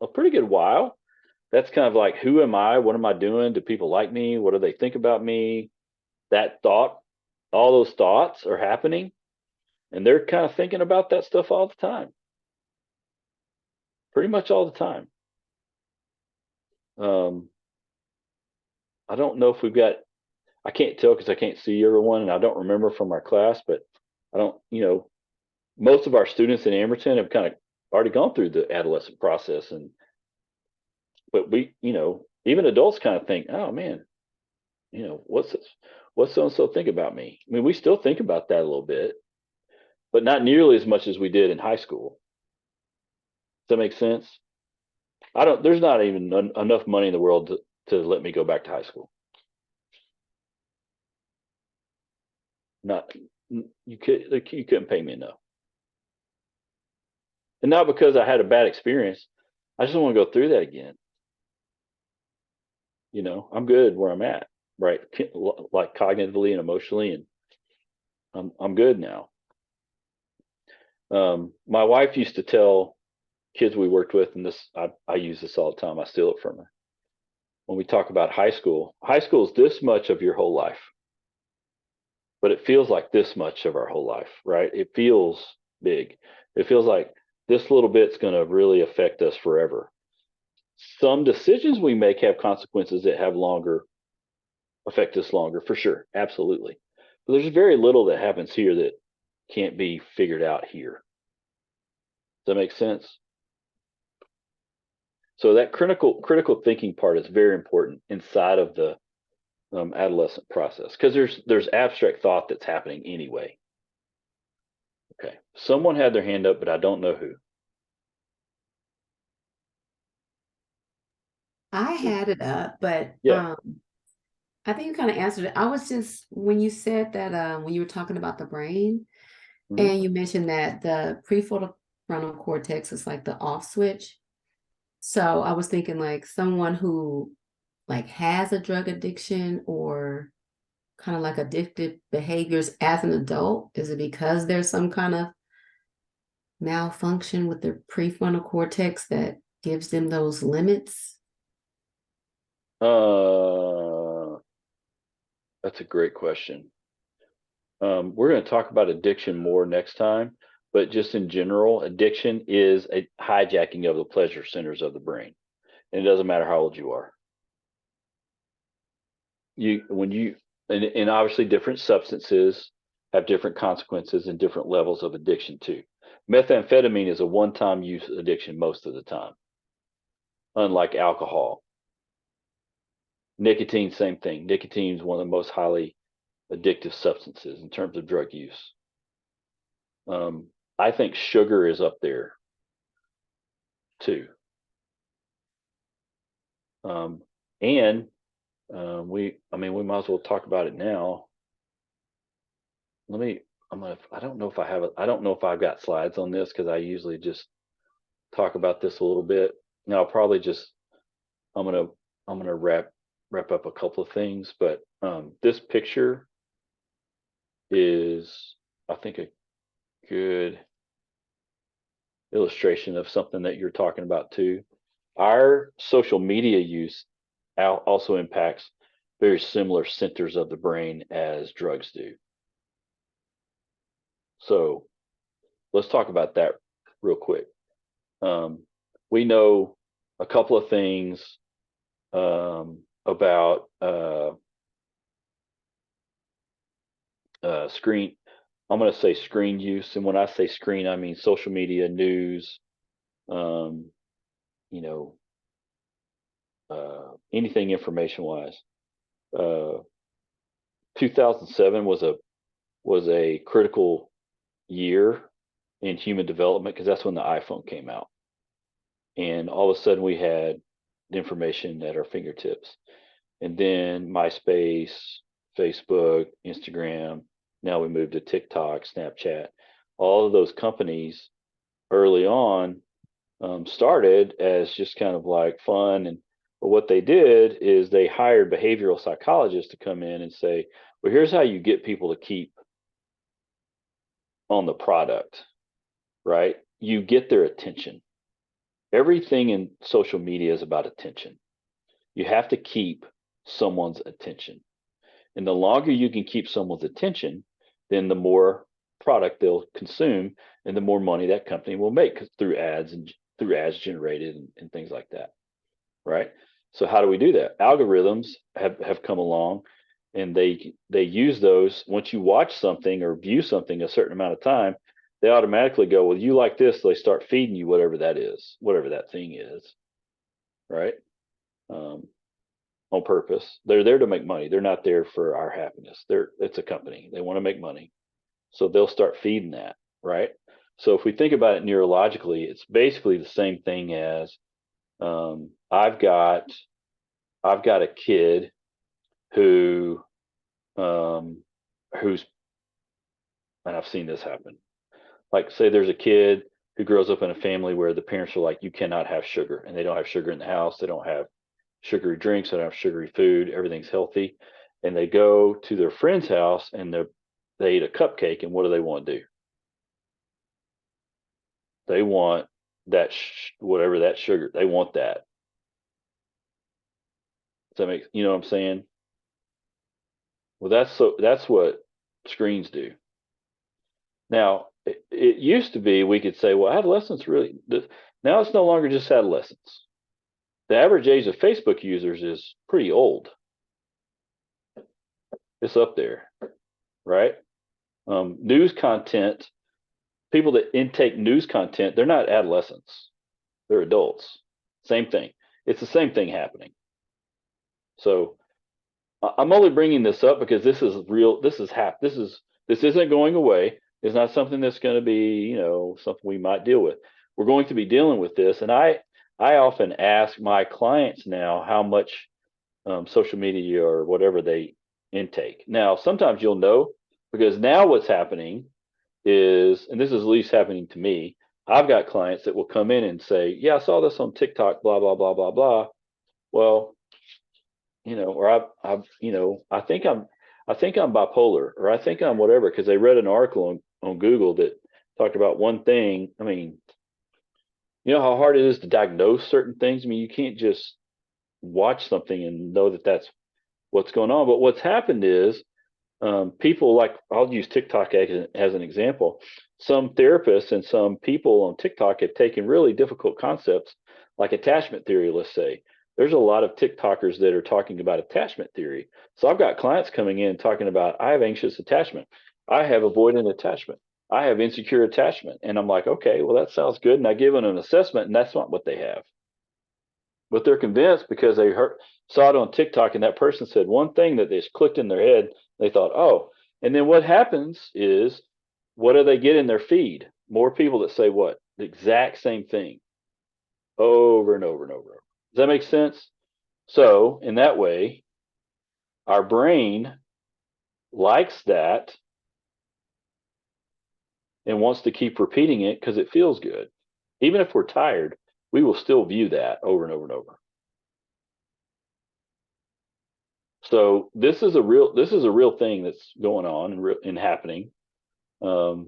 a pretty good while. That's kind of like, who am I? What am I doing? Do people like me? What do they think about me? That thought, all those thoughts are happening. And they're kind of thinking about that stuff all the time. Pretty much all the time. I don't know if we've got, I can't tell because I can't see everyone and I don't remember from our class, but I don't, most of our students in Amerton have kind of already gone through the adolescent process. But we, even adults kind of think, oh man, what's this? What's so and so think about me? I mean, we still think about that a little bit, but not nearly as much as we did in high school. Does that make sense? There's not even enough money in the world to let me go back to high school. Not, you couldn't pay me enough. And not because I had a bad experience. I just don't want to go through that again. I'm good where I'm at, right? Like cognitively and emotionally, and I'm good now. My wife used to tell kids we worked with, and I use this all the time. I steal it from her. When we talk about high school is this much of your whole life, but it feels like this much of our whole life, right? It feels big. It feels like this little bit's going to really affect us forever. Some decisions we make have consequences that affect us longer, for sure, absolutely. But there's very little that happens here that can't be figured out here. Does that make sense? So that critical thinking part is very important inside of the adolescent process, because there's abstract thought that's happening anyway. Okay, someone had their hand up, but I don't know who. I had it up, but Yeah. I think you kind of answered it. I was just when you said that when you were talking about the brain, Mhm. and you mentioned that the prefrontal cortex is like the off switch. So I was thinking like someone who like has a drug addiction or kind of like addictive behaviors as an adult. Is it because there's some kind of malfunction with their prefrontal cortex that gives them those limits? That's a great question. We're going to talk about addiction more next time, but just in general, addiction is a hijacking of the pleasure centers of the brain, and it doesn't matter how old you are. And obviously different substances have different consequences and different levels of addiction too. Methamphetamine is a one-time use addiction most of the time, unlike alcohol. Nicotine, same thing. Nicotine is one of the most highly addictive substances in terms of drug use. I think sugar is up there too. And we might as well talk about it now. I don't know if I don't know if I've got slides on this because I usually just talk about this a little bit. Now I'll probably I'm gonna wrap up a couple of things, but this picture is, I think, a good illustration of something that you're talking about too. Our social media use also impacts very similar centers of the brain as drugs do. So let's talk about that real quick. We know a couple of things about screen. I'm going to say screen use, and when I say screen, I mean social media, news, um, you know, anything information wise. 2007 was a critical year in human development because that's when the iPhone came out, and all of a sudden we had information at our fingertips. And then MySpace, Facebook, Instagram. Now we moved to TikTok, Snapchat. All of those companies early on started as just kind of like fun, but what they did is they hired behavioral psychologists to come in and say, well, here's how you get people to keep on the product, right? You get their attention. Everything in social media is about attention. You have to keep someone's attention. And the longer you can keep someone's attention, then the more product they'll consume and the more money that company will make through ads generated and things like that. Right. So how do we do that? Algorithms have come along, and they use those. Once you watch something or view something a certain amount of time, they automatically go, well, you like this, so they start feeding you whatever that is, whatever that thing is, right? On purpose. They're there to make money. They're not there for our happiness. It's a company. They want to make money. So they'll start feeding that, right? So if we think about it neurologically, it's basically the same thing as I've got a kid who who's, and I've seen this happen. Like, say there's a kid who grows up in a family where the parents are like, you cannot have sugar, and they don't have sugar in the house. They don't have sugary drinks. They don't have sugary food. Everything's healthy. And they go to their friend's house and they eat a cupcake. And what do they want to do? They want that, whatever that sugar, they want that. Does that make, you know what I'm saying? Well, that's what screens do. Now, it used to be we could say, well, adolescence really, now it's no longer just adolescence. The average age of Facebook users is pretty old. It's up there, right? News content, people that intake news content, they're not adolescents. They're adults. Same thing. It's the same thing happening. So I'm only bringing this up because this is real. This isn't going away. It's not something that's going to be, something we might deal with. We're going to be dealing with this. And I often ask my clients now how much social media or whatever they intake. Now, sometimes you'll know, because now what's happening is, and this is at least happening to me, I've got clients that will come in and say, yeah, I saw this on TikTok, blah, blah, blah, blah, blah. Well, or I think I'm bipolar, or I think I'm whatever, because they read an article on Google that talked about one thing. I mean, you know how hard it is to diagnose certain things? I mean, you can't just watch something and know that that's what's going on. But what's happened is people, like, I'll use TikTok as an example. Some therapists and some people on TikTok have taken really difficult concepts like attachment theory, let's say. There's a lot of TikTokers that are talking about attachment theory. So I've got clients coming in talking about, I have anxious attachment, I have avoidant attachment, I have insecure attachment. And I'm like, okay, well, that sounds good. And I give them an assessment, and that's not what they have. But they're convinced because they saw it on TikTok, and that person said one thing that just clicked in their head. They thought, oh, and then what happens is, what do they get in their feed? More people that say what? The exact same thing over and over and over. Does that make sense? So in that way, our brain likes that and wants to keep repeating it because it feels good. Even if we're tired, we will still view that over and over and over. So this is a real thing that's going on and happening. And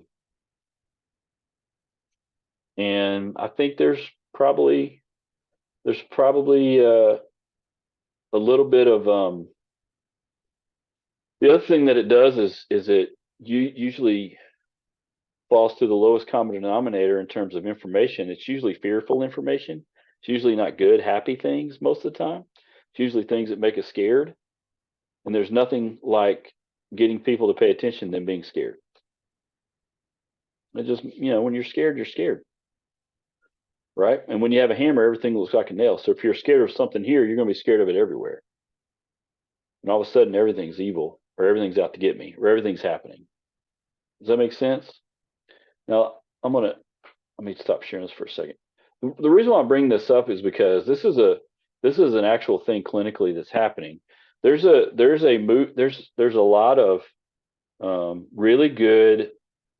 I think there's probably a little bit of the other thing that it does is it usually falls to the lowest common denominator in terms of information. It's usually fearful information. It's usually not good, happy things most of the time. It's usually things that make us scared. And there's nothing like getting people to pay attention than being scared. It just, when you're scared, you're scared. Right? And when you have a hammer, everything looks like a nail. So if you're scared of something here, you're going to be scared of it everywhere. And all of a sudden, everything's evil, or everything's out to get me, or everything's happening. Does that make sense? Now, let me stop sharing this for a second. The reason why I bring this up is because this is an actual thing clinically that's happening. There's a lot of really good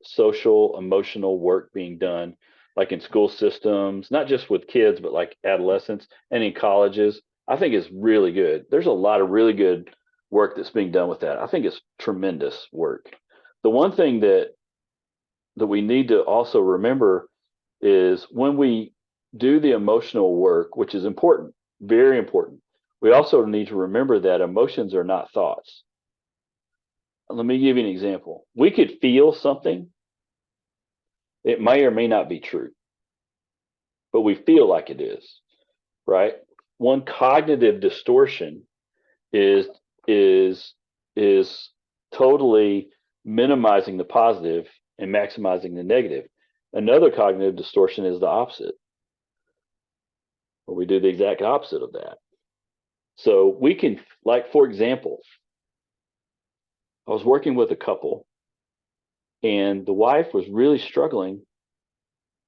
social emotional work being done, like in school systems, not just with kids, but like adolescents and in colleges. I think it's really good. There's a lot of really good work that's being done with that. I think it's tremendous work. The one thing that we need to also remember is when we do the emotional work, which is important, very important, we also need to remember that emotions are not thoughts. Let me give you an example. We could feel something. It may or may not be true, but we feel like it is, right? one cognitive distortion is is is totally minimizing the positive and maximizing the negative. Another cognitive distortion is the opposite, where we do the exact opposite of that. So we can, like, for example, I was working with a couple, and the wife was really struggling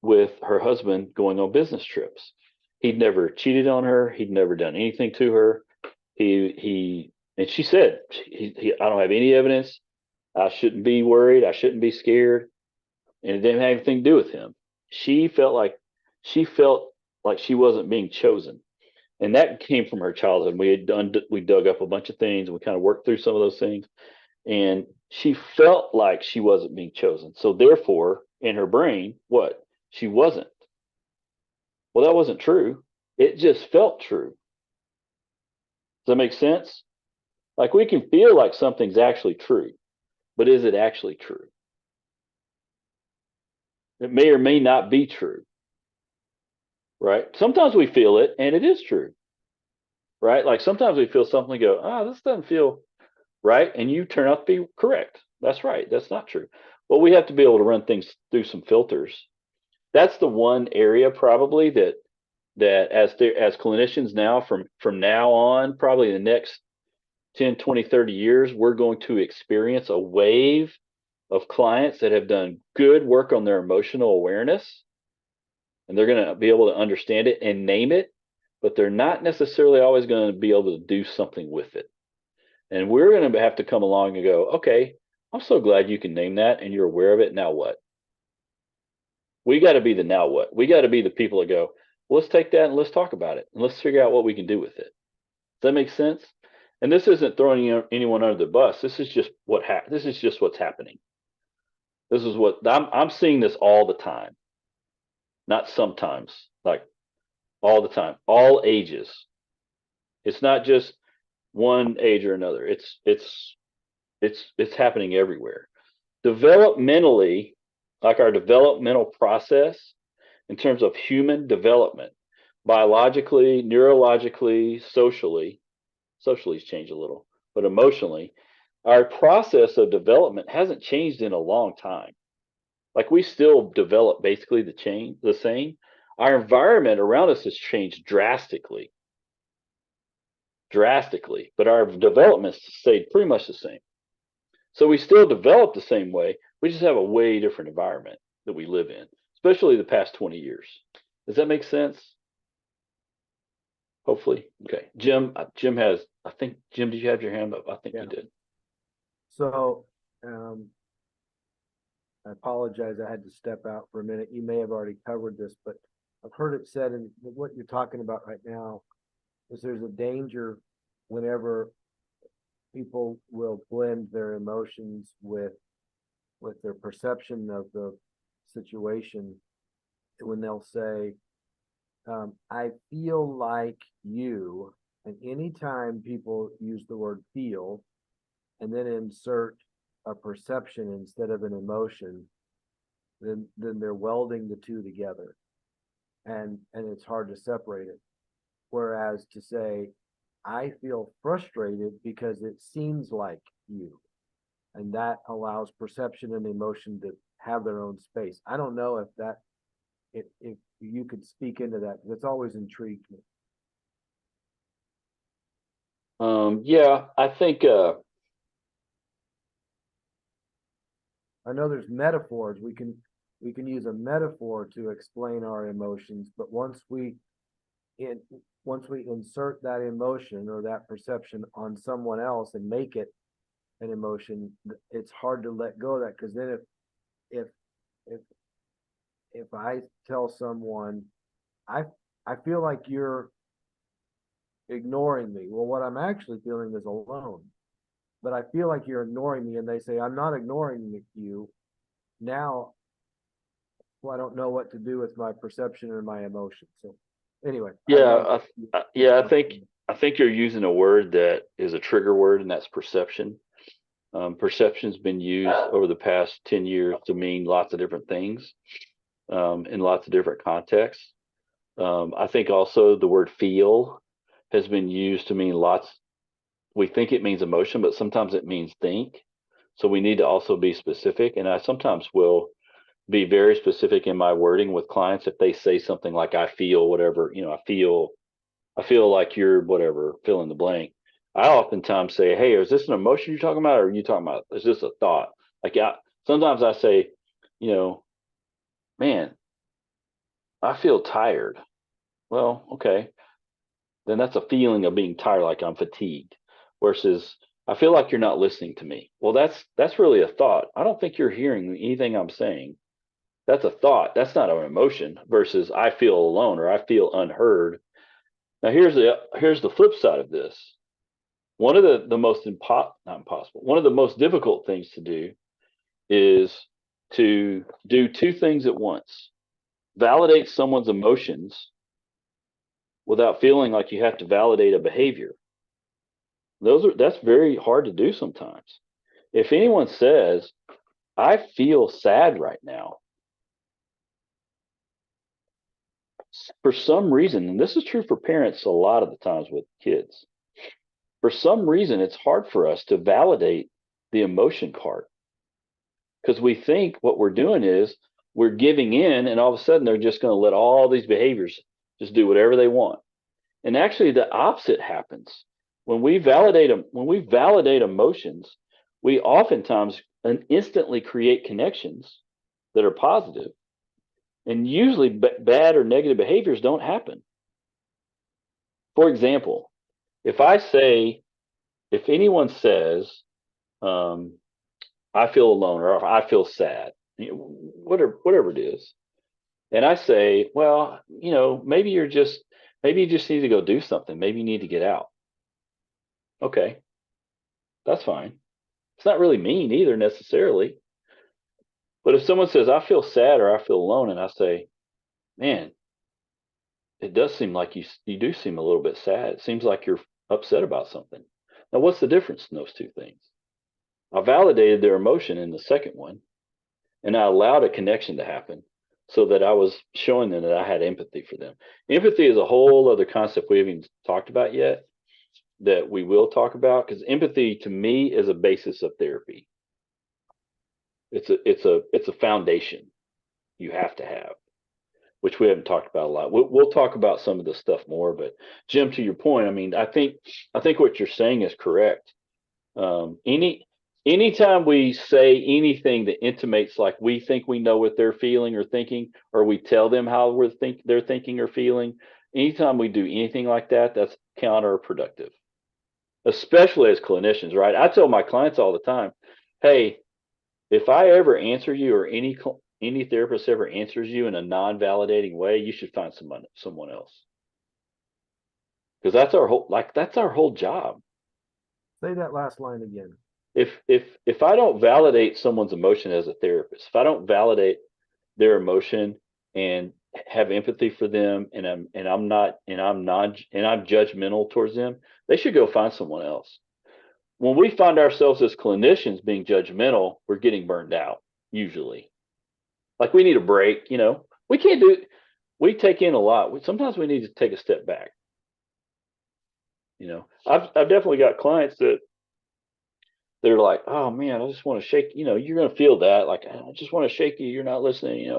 with her husband going on business trips. He'd never cheated on her. He'd never done anything to her. And she said, I don't have any evidence. I shouldn't be worried. I shouldn't be scared. And it didn't have anything to do with him. She felt like she wasn't being chosen. And that came from her childhood. We dug up a bunch of things and we kind of worked through some of those things. And she felt like she wasn't being chosen. So therefore, in her brain, what? She wasn't. Well, that wasn't true. It just felt true. Does that make sense? Like, we can feel like something's actually true, but is it actually true? It may or may not be true, right? Sometimes we feel it and it is true, right? Like sometimes we feel something and go, this doesn't feel right. And you turn out to be correct. That's right. That's not true. Well, we have to be able to run things through some filters. That's the one area probably that as clinicians now, from now on, probably the next 10, 20, 30 years, we're going to experience a wave of clients that have done good work on their emotional awareness, and they're going to be able to understand it and name it, but they're not necessarily always going to be able to do something with it. And we're going to have to come along and go, okay, I'm so glad you can name that and you're aware of it. Now what? We got to be the now what. We got to be the people that go, well, let's take that and let's talk about it and let's figure out what we can do with it. Does that make sense? And this isn't throwing anyone under the bus. This is just what's happening. This is what I'm seeing this all the time, not sometimes, like all the time, all ages. It's not just one age or another. It's happening everywhere. Developmentally, like our developmental process in terms of human development, biologically, neurologically, socially's changed a little, but emotionally, our process of development hasn't changed in a long time. Like, we still develop basically the same. Our environment around us has changed drastically, but our development's stayed pretty much the same. So we still develop the same way. We just have a way different environment that we live in, especially the past 20 years. Does that make sense? Hopefully. Okay. Jim has, I think, Jim, did you have your hand up? I think you did. So, I apologize, I had to step out for a minute. You may have already covered this, but I've heard it said, and what you're talking about right now is there's a danger whenever people will blend their emotions with their perception of the situation, when they'll say, I feel like you, and anytime people use the word feel and then insert a perception instead of an emotion, then they're welding the two together, and it's hard to separate it. Whereas to say, I feel frustrated because it seems like you, and that allows perception and emotion to have their own space. I don't know if you could speak into that, because it's always intrigued me. Yeah, I think I know there's metaphors. We can use a metaphor to explain our emotions, but once we insert that emotion or that perception on someone else and make it an emotion, it's hard to let go of that. Because then if I tell someone, I feel like you're ignoring me, well, what I'm actually feeling is alone. But I feel like you're ignoring me, and they say, I'm not ignoring you. Now, well, I don't know what to do with my perception or my emotion. So anyway. I think you're using a word that is a trigger word, and that's perception. Perception's been used over the past 10 years to mean lots of different things, in lots of different contexts. I think also the word feel has been used to mean lots. We think it means emotion, but sometimes it means think. So we need to also be specific. And I sometimes will be very specific in my wording with clients if they say something like I feel whatever, I feel like you're whatever, fill in the blank. I oftentimes say, hey, is this an emotion you're talking about, or are you talking about, is this a thought? Like, sometimes I say, man, I feel tired. Well, okay, then that's a feeling of being tired, like I'm fatigued. Versus, I feel like you're not listening to me. Well, that's really a thought. I don't think you're hearing anything I'm saying. That's a thought. That's not an emotion. Versus, I feel alone or I feel unheard. Now, here's the flip side of this. One of the most not impossible. One of the most difficult things to do is to do two things at once. Validate someone's emotions without feeling like you have to validate a behavior. That's very hard to do sometimes. If anyone says, I feel sad right now, for some reason, and this is true for parents a lot of the times with kids, for some reason, it's hard for us to validate the emotion part because we think what we're doing is we're giving in, and all of a sudden they're just going to let all these behaviors just do whatever they want. And actually, the opposite happens. When we validate emotions, we oftentimes instantly create connections that are positive, and usually bad or negative behaviors don't happen. For example, if anyone says, I feel alone or I feel sad, whatever it is, and I say, well, maybe you just need to go do something. Maybe you need to get out. Okay, that's fine. It's not really mean either necessarily. But if someone says, I feel sad or I feel alone, and I say, man, it does seem like you do seem a little bit sad. It seems like you're upset about something. Now, what's the difference in those two things? I validated their emotion in the second one, and I allowed a connection to happen so that I was showing them that I had empathy for them. Empathy is a whole other concept we haven't talked about yet that we will talk about, because empathy to me is a basis of therapy. It's a foundation you have to have, which we haven't talked about a lot. We'll talk about some of this stuff more, but Jim, to your point, I mean, I think what you're saying is correct. Anytime we say anything that intimates like we think we know what they're feeling or thinking, or we tell them how they're thinking or feeling, anytime we do anything like that, that's counterproductive, especially as clinicians, right? I tell my clients all the time, hey, if I ever answer you or any therapist ever answers you in a non-validating way, you should find someone else. Because that's our whole job. Say that last line again. If I don't validate someone's emotion as a therapist, if I don't validate their emotion and have empathy for them, and I'm judgmental towards them, they should go find someone else. When we find ourselves as clinicians being judgmental, we're getting burned out usually. Like we need a break, we can't we take in a lot. Sometimes we need to take a step back. I've definitely got clients that they're like, oh man, I just want to shake, you're going to feel that. Like, I just want to shake you. You're not listening,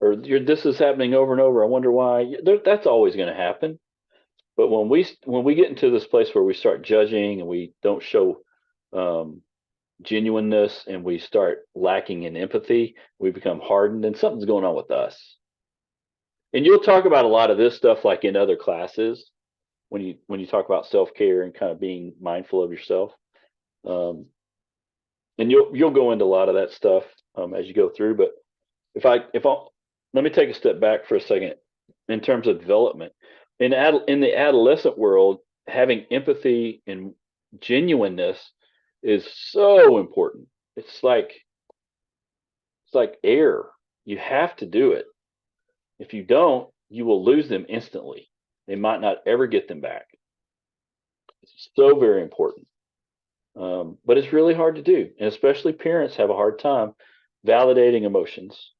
or this is happening over and over. I wonder why. That's always going to happen. But when we get into this place where we start judging and we don't show genuineness and we start lacking in empathy, we become hardened, and something's going on with us. And you'll talk about a lot of this stuff like in other classes when you talk about self-care and kind of being mindful of yourself. And you'll go into a lot of that stuff as you go through. But let me take a step back for a second in terms of development. In the adolescent world, having empathy and genuineness is so important. It's like air. You have to do it. If you don't, you will lose them instantly. They might not ever get them back. It's so very important. But it's really hard to do. And especially parents have a hard time validating emotions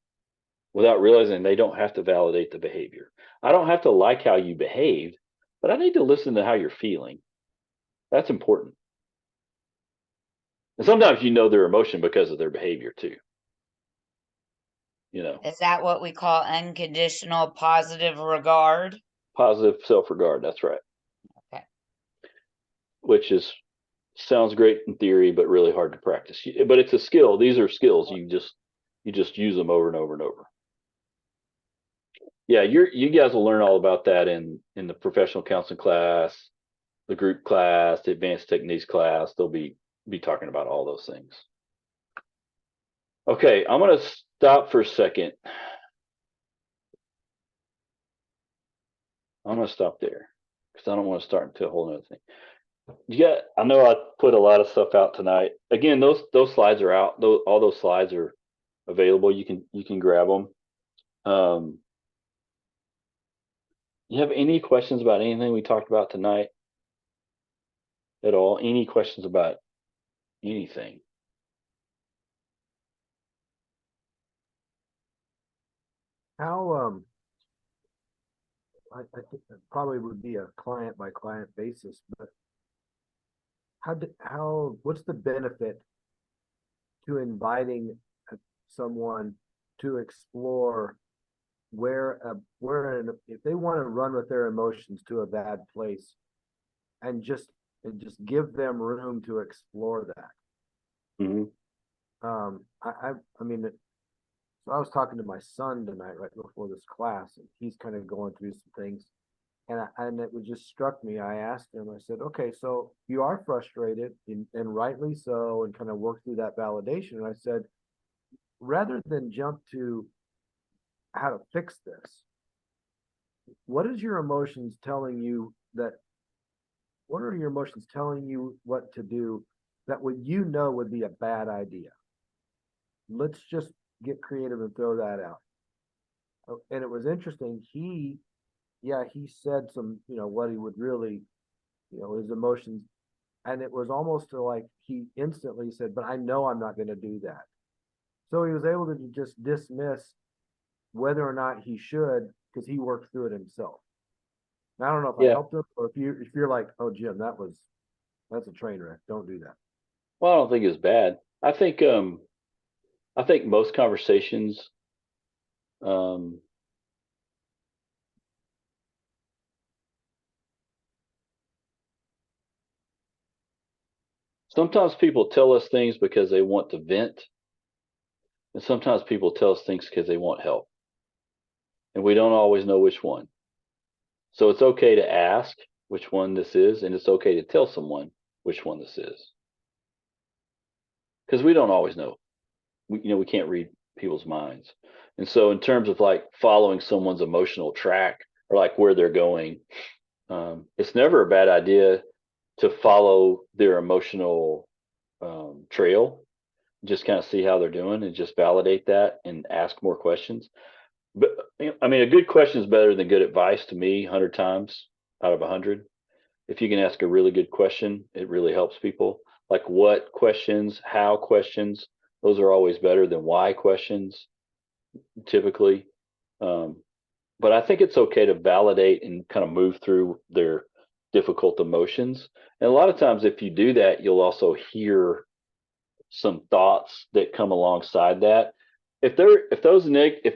without realizing they don't have to validate the behavior. I don't have to like how you behaved. but I need to listen to how you're feeling. That's important. And sometimes you know their emotion because of their behavior too. You know, Is that what we call unconditional positive regard? positive self-regard. That's right. Okay. Which is sounds great in theory, but really hard to practice. But it's a skill. These are skills. You just use them over and over and over. Yeah, you guys will learn all about that in the professional counseling class, the group class, the advanced techniques class. They'll be talking about all those things. Okay, I'm gonna stop for a second. I'm gonna stop there because I don't want to start into a whole other thing. I know I put a lot of stuff out tonight. Again, those slides are out. All those slides are available. You can grab them. You have any questions about anything we talked about tonight at all? Any questions about anything? How, I think that probably would be a client by client basis, but what's the benefit to inviting someone to explore if they want to run with their emotions to a bad place and just give them room to explore that. Mm-hmm. I mean, so I was talking to my son tonight right before this class, and he's kind of going through some things, and it just struck me. I asked him, I said, okay, so you are frustrated and rightly so, and kind of work through that validation. And I said, rather than jump to how to fix this, what is your emotions telling you what are your emotions telling you what to do that would be a bad idea? Let's just get creative and throw that out. And it was interesting. He said some, what he would really, his emotions. And it was almost like he instantly said, but I know I'm not going to do that. So he was able to just dismiss whether or not he should, because he worked through it himself. And I don't know if I helped him, or if you're like, oh, Jim, that's a train wreck. Don't do that. Well, I don't think it's bad. I think most conversations, sometimes people tell us things because they want to vent, and sometimes people tell us things because they want help, and we don't always know which one. So it's okay to ask which one this is, and it's okay to tell someone which one this is, because we don't always know. We can't read people's minds. And so in terms of like following someone's emotional track or like where they're going, it's never a bad idea to follow their emotional trail, just kind of see how they're doing and just validate that and ask more questions. But I mean, a good question is better than good advice to me 100 times out of 100. If you can ask a really good question, it really helps people. Like what questions, how questions, those are always better than why questions, typically. But I think it's okay to validate and kind of move through their difficult emotions. And a lot of times, if you do that, you'll also hear some thoughts that come alongside that. If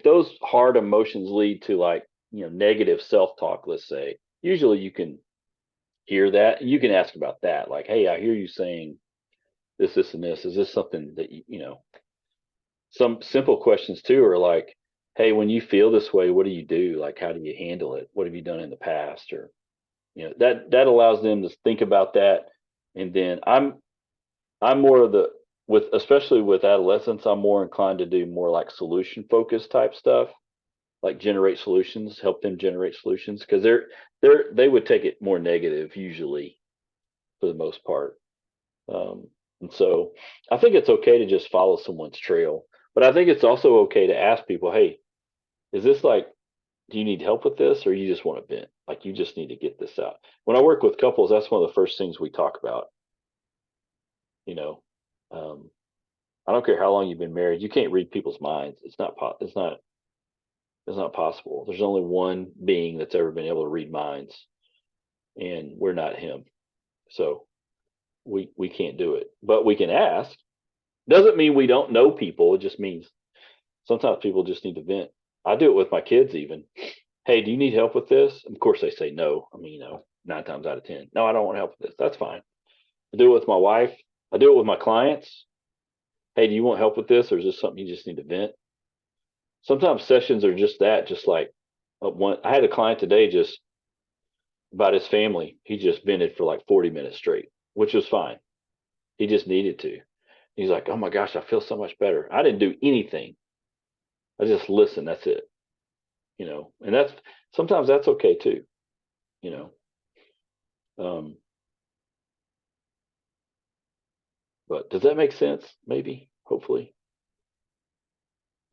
those hard emotions lead to like negative self-talk, let's say, usually you can hear that and you can ask about that. Like, hey, I hear you saying this, and this. Is this something that some simple questions too are like, hey, when you feel this way, what do you do? Like, how do you handle it? What have you done in the past? Or, that allows them to think about that. And then I'm more of especially with adolescents, I'm more inclined to do more like solution focused type stuff, like help them generate solutions. Cause they would take it more negative usually for the most part. And so I think it's okay to just follow someone's trail, but I think it's also okay to ask people, hey, is this like, do you need help with this or you just want to vent? Like you just need to get this out. When I work with couples, that's one of the first things we talk about. I don't care how long you've been married. You can't read people's minds. It's not possible. There's only one being that's ever been able to read minds. and we're not him. So we can't do it, but we can ask. Doesn't mean we don't know people. It just means sometimes people just need to vent. I do it with my kids even. Hey, do you need help with this? Of course they say no. I mean, 9 times out of 10, no, I don't want help with this. That's fine. I do it with my wife. I do it with my clients. Hey, do you want help with this, or is this something you just need to vent? Sometimes sessions are just that, just like I had a client today just about his family. He just vented for like 40 minutes straight, which was fine. He just needed to. He's like, oh my gosh, I feel so much better. I didn't do anything. I just listened. That's it. And that's sometimes that's okay too. You know, but does that make sense? Maybe, hopefully.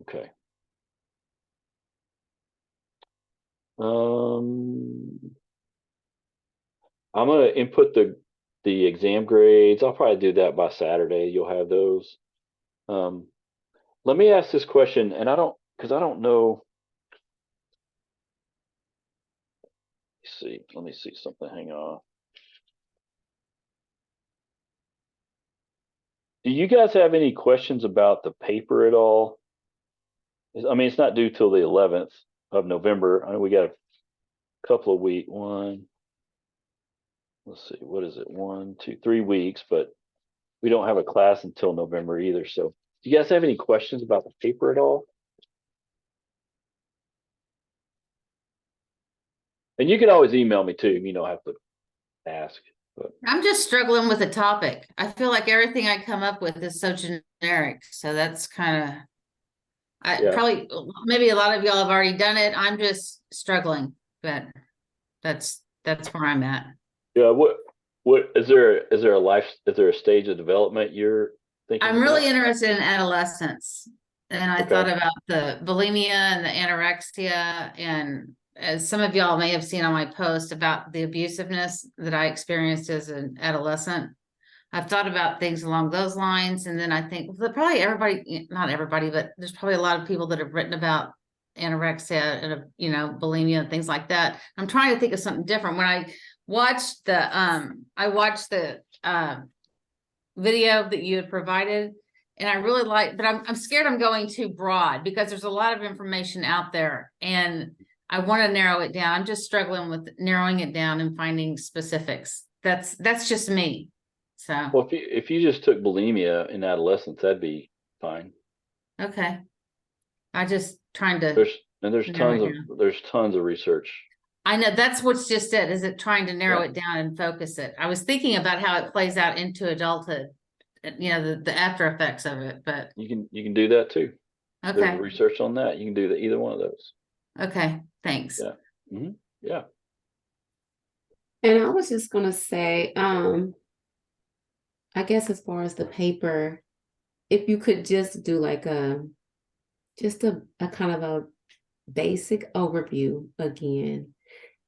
Okay. I'm gonna input the exam grades. I'll probably do that by Saturday. You'll have those. Let me ask this question, and because I don't know. Let me see something. Hang on. Do you guys have any questions about the paper at all? I mean, it's not due till the 11th of November. I mean, we got a couple of weeks. Let's see, what is it? 1, 2, 3 weeks, but we don't have a class until November either. So, do you guys have any questions about the paper at all? And you can always email me too. You don't have to ask. But I'm just struggling with the topic. I feel like everything I come up with is so generic. So that's kind of, Yeah. probably, maybe a lot of y'all have already done it. I'm just struggling, but that's where I'm at. Yeah. What is there a stage of development you're thinking I'm really about? interested in adolescence. And I Okay. thought about the bulimia and the anorexia, and as some of y'all may have seen on my post about the abusiveness that I experienced as an adolescent. I've thought about things along those lines. And then I think probably everybody, not everybody, but there's probably a lot of people that have written about anorexia and, bulimia and things like that. I'm trying to think of something different. When I watched the video that you had provided, and I really like, but I'm scared I'm going too broad because there's a lot of information out there and I want to narrow it down. I'm just struggling with narrowing it down and finding specifics. That's just me. So, Well, if you just took bulimia in adolescence, that'd be fine. okay. I just trying to There's narrow it there's tons of research. I know that's what's just it. Is it trying to narrow Yeah. it down and focus it? I was thinking about how it plays out into adulthood, the after effects of it, but You can do that too. okay. There's research on that. You can do either one of those. Okay, thanks. Yeah. Yeah. And I was just gonna say, I guess as far as the paper, if you could just do like just a kind of a basic overview again.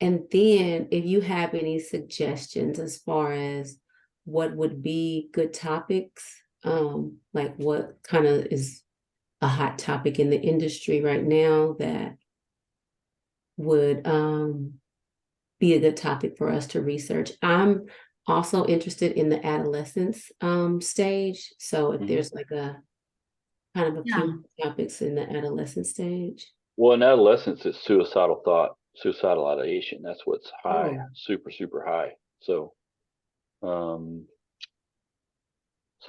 And then if you have any suggestions as far as what would be good topics, like what kind of is a hot topic in the industry right now that would be a good topic for us to research. I'm also interested in the adolescence stage. So if there's like a kind of a few topics in the adolescent stage. Well, in adolescence, it's suicidal thought, suicidal ideation. That's what's high, Oh. super, super high. So, so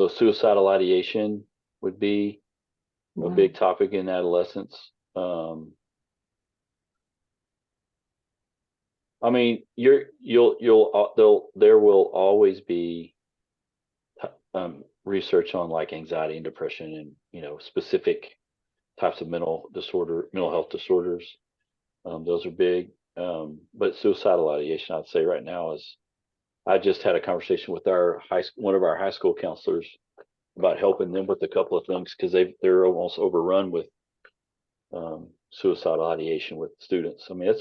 suicidal ideation would be a Wow. big topic in adolescence. I mean, there will always be research on like anxiety and depression and specific types of mental health disorders. Those are big. But suicidal ideation, I'd say right now is, I just had a conversation with one of our high school counselors about helping them with a couple of things because they're almost overrun with suicidal ideation with students. I mean,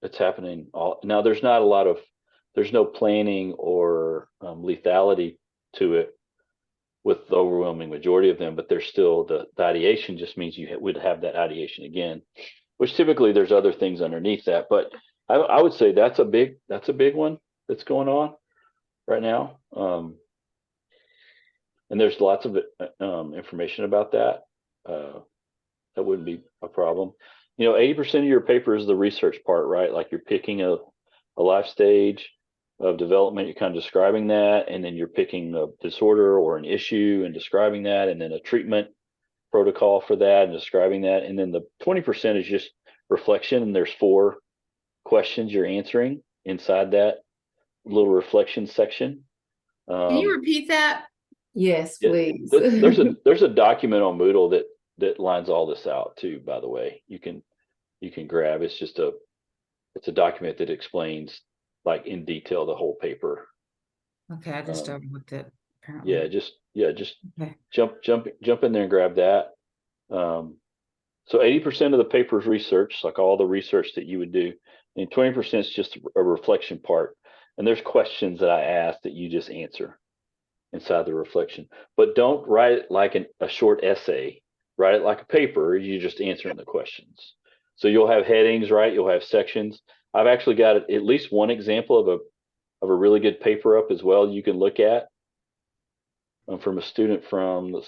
it's happening all now. There's no planning or lethality to it with the overwhelming majority of them, but there's still the ideation just means you would have that ideation again, which typically there's other things underneath that. But I would say that's a big one that's going on right now. And there's lots of information about that. That wouldn't be a problem. 80% of your paper is the research part, right? Like you're picking a life stage of development, you're kind of describing that, and then you're picking a disorder or an issue and describing that, and then a treatment protocol for that and describing that. And then the 20% is just reflection, and there's 4 questions you're answering inside that little reflection section. Can you Um, repeat that? Yes, yeah, please. there's a document on Moodle that lines all this out too, by the way. You can grab. It's a document that explains like in detail the whole paper. Okay, I just Um, overlooked it, yeah, apparently. just Okay. jump in there and grab that. So 80% of the paper is research, like all the research that you would do, and 20% is just a reflection part. And there's questions that I ask that you just answer inside the reflection, but don't write it like a short essay. Write it like a paper. You're just answering the questions. So you'll have headings, right? You'll have sections. I've actually got at least one example of a really good paper up as well. You can look at from a student from the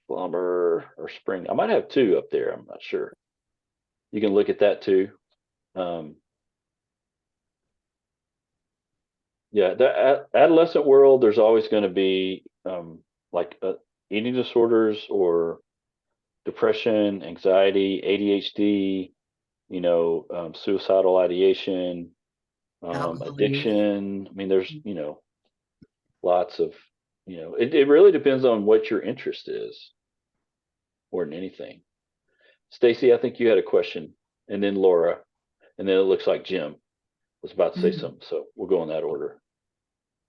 summer or spring. I might have 2 up there. I'm not sure. You can look at that too. Yeah, the adolescent world, there's always going to be like eating disorders or depression, anxiety, ADHD, suicidal ideation, Alcohol use. addiction. I mean, there's, lots of, it really depends on what your interest is more than anything. Stacy, I think you had a question, and then Laura, and then it looks like Jim was about to say Mhm. something. So we'll go in that order.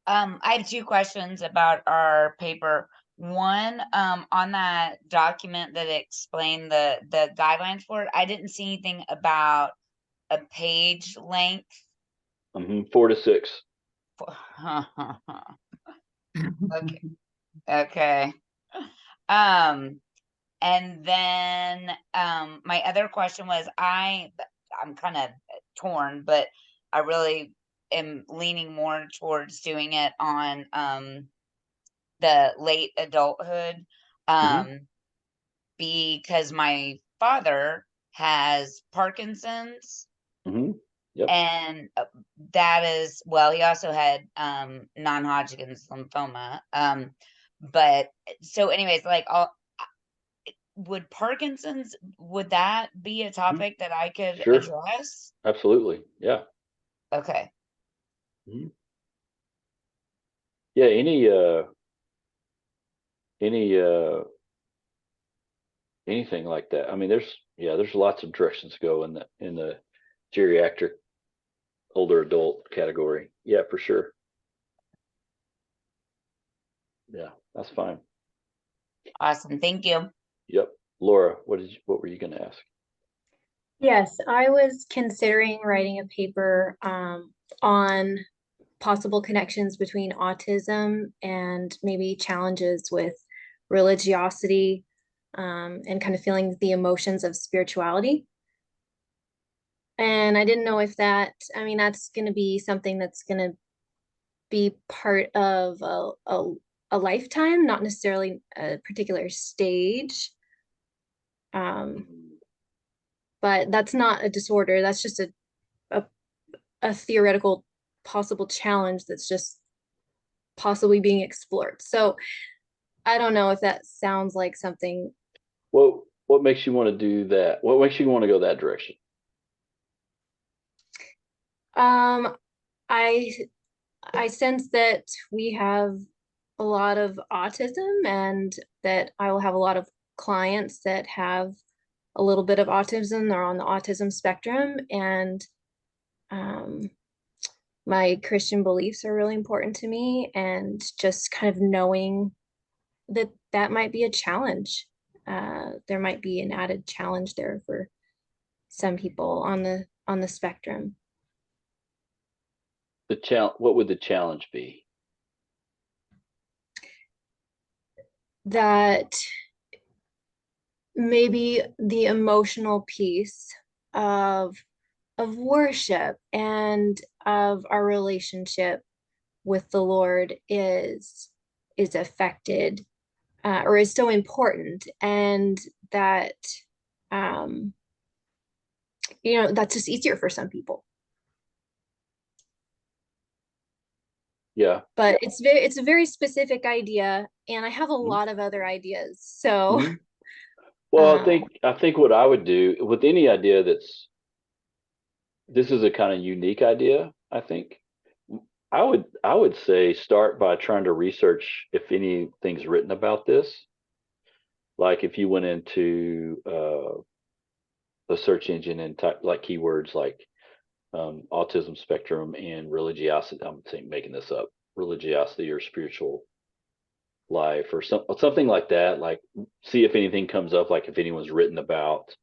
I have 2 questions about our paper. One, on that document that explained the guidelines for it, I didn't see anything about a page length. 4 to 6. Okay. Okay. Um, and then my other question was I'm kind of torn, but I really am leaning more towards doing it on the late adulthood, Mhm. because my father has Parkinson's, Hmm. Yep. and that is, well, he also had non-Hodgkin's lymphoma. But so anyways, like would Parkinson's, would that be a Mhm. topic that I could Sure. address? Absolutely. Yeah. Okay. Mhm. Yeah. Any anything like that. I mean, there's lots of directions to go in the geriatric older adult category. Yeah, for sure. Yeah, that's fine. Awesome. Thank you. Yep. Laura, what were you going to ask? Yes, I was considering writing a paper on possible connections between autism and maybe challenges with religiosity, and kind of feeling the emotions of spirituality. And I didn't know if I mean, that's going to be something that's going to be part of a lifetime, not necessarily a particular stage. Um, but that's not a disorder. That's just a, a theoretical possible challenge that's just possibly being explored. So I don't know if that sounds like something. What makes you want to do that? What makes you want to go that direction? Um, I I sense that we have a lot of autism and that I will have a lot of clients that have a little bit of autism. They're on the autism spectrum, and um, my Christian beliefs are really important to me, and just kind of knowing that that might be a challenge. There might be an added challenge there for some people on the spectrum. What would the challenge be? That maybe the emotional piece of of worship and of our relationship with the Lord is affected, or is so important, and that um, that's just easier for some people. Yeah. But it's a very specific idea, and I have a lot of other ideas. So Mhm. Well, um, I think what I would do with any idea this is a kind of unique idea, I think. I would say start by trying to research if anything's written about this. Like if you went into the search engine and type like keywords like autism spectrum and religiosity. I'm saying making this up, religiosity or spiritual life or something like that. Like see if anything comes up, like if anyone's written about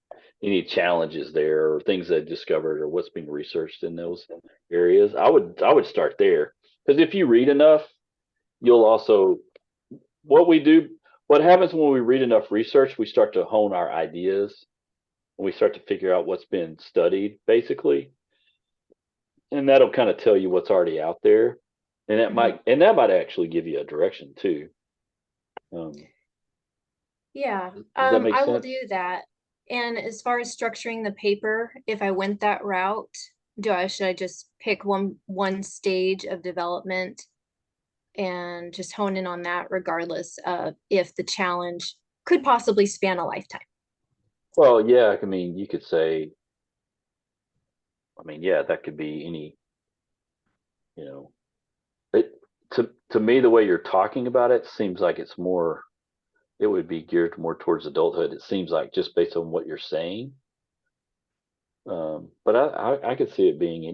any challenges there or things they discovered or what's being researched in those areas. I would start there because if you read enough, you'll also what we do. What happens when we read enough research, we start to hone our ideas and we start to figure out what's been studied, basically, and that'll kind of tell you what's already out there, and that might actually give you a direction too. yeah, Does that make I will sense? do that. And as far as structuring the paper, if I went that route, should I just pick one stage of development and just hone in on that, regardless of if the challenge could possibly span a lifetime? Well, yeah, I mean, you could say, I mean, yeah, that could be any, you know, it to me, the way you're talking about it seems like it would be geared more towards adulthood. It seems like just based on what you're saying. But I could see it being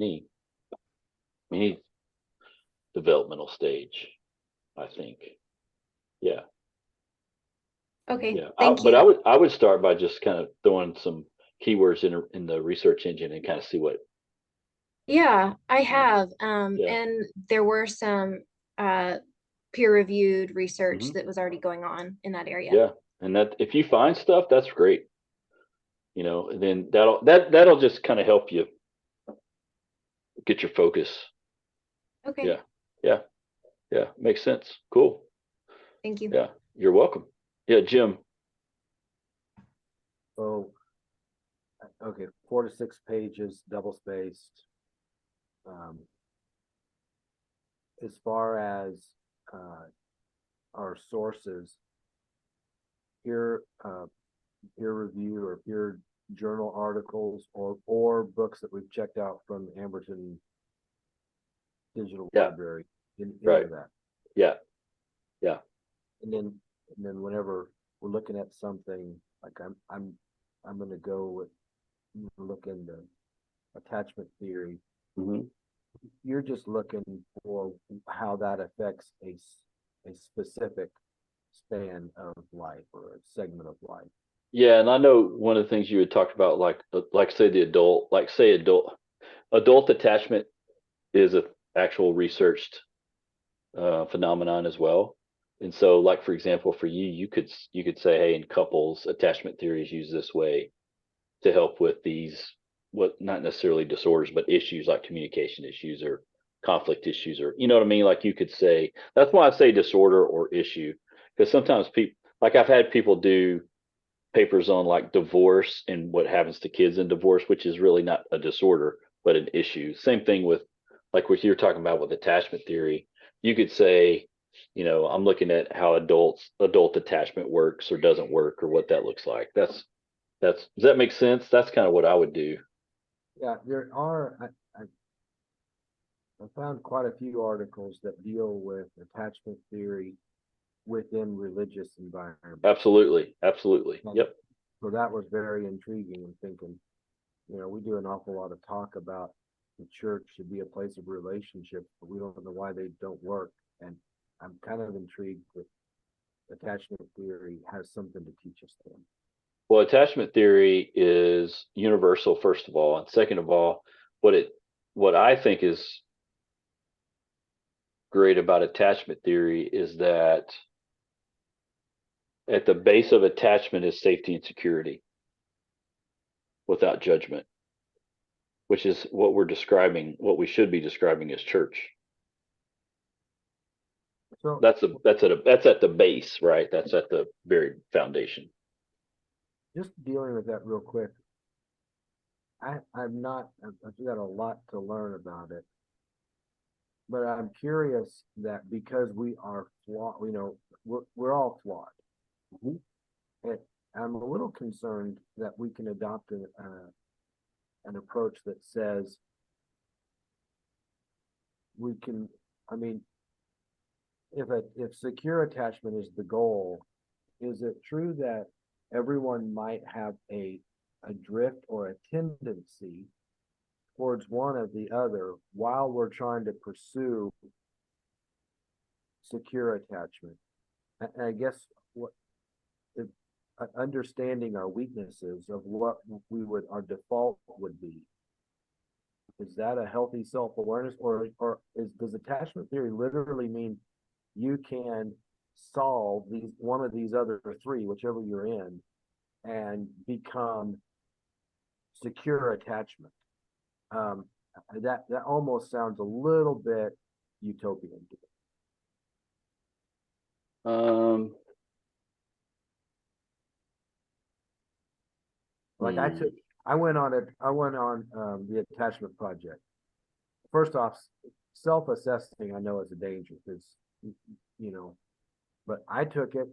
any developmental stage, I think. Yeah. Okay, Yeah. thank But you. I would start by just kind of throwing some keywords in the research engine and kind of see what, Yeah, I um, have. yeah. And there were some uh, peer-reviewed research Hmm. that was already going on in that area. Yeah. And that if you find stuff, that's great. And then that'll just kind of help you get your focus. Okay, Yeah. Yeah. Yeah. Makes sense. Cool. thank you. Yeah. You're welcome. Yeah, Jim. So, okay, 4 to 6 pages, double spaced. As far as our sources, peer peer review or peer journal articles or books that we've checked out from Amberton Digital Yeah. Library, any Right. of that. Yeah. Yeah. And then whenever we're looking at something, like I'm gonna look into attachment theory. Hmm. You're just looking for how that affects a specific span of life or a segment of life. Yeah. And I know one of the things you had talked about, like say adult attachment is a actual researched phenomenon as well. And so, like for example, for you, you could say, hey, in couples, attachment theory is used this way to help with these what not necessarily disorders, but issues like communication issues or conflict issues, or you know what I mean. Like you could say that's why I say disorder or issue, because sometimes people like I've had people do papers on like divorce and what happens to kids in divorce, which is really not a disorder, but an issue. Same thing with like what you're talking about with attachment theory. You could say, I'm looking at how adult attachment works or doesn't work or what that looks like. Does that make sense? That's kind of what I would do. Yeah, I found quite a few articles that deal with attachment theory within religious environments. Absolutely. Absolutely. Yep. So that was very intriguing and thinking, we do an awful lot of talk about the church should be a place of relationships, but we don't know why they don't work. And I'm kind of intrigued with attachment theory has something to teach us there. Well, attachment theory is universal, first of all, and second of all, what I think is great about attachment theory is that at the base of attachment is safety and security without judgment. which is what we're describing, what we should be describing as church. So That's at the base, right? That's at the very foundation. just dealing with that real quick. I've got a lot to learn about it. But I'm curious that because we are flawed, we're all flawed. And I'm a little concerned that we can adopt an approach that says we can, I mean, if secure attachment is the goal, is it true that everyone might have a drift or a tendency towards one or the other while we're trying to pursue secure attachment? And I guess understanding our weaknesses of what our default would be. Is that a healthy self-awareness, or does attachment theory literally mean you can solve one of these other three, whichever you're in, and become secure attachment? That almost sounds a little bit utopian to me. Like I went on the attachment project. First off, self-assessing I know is a danger because, but I took it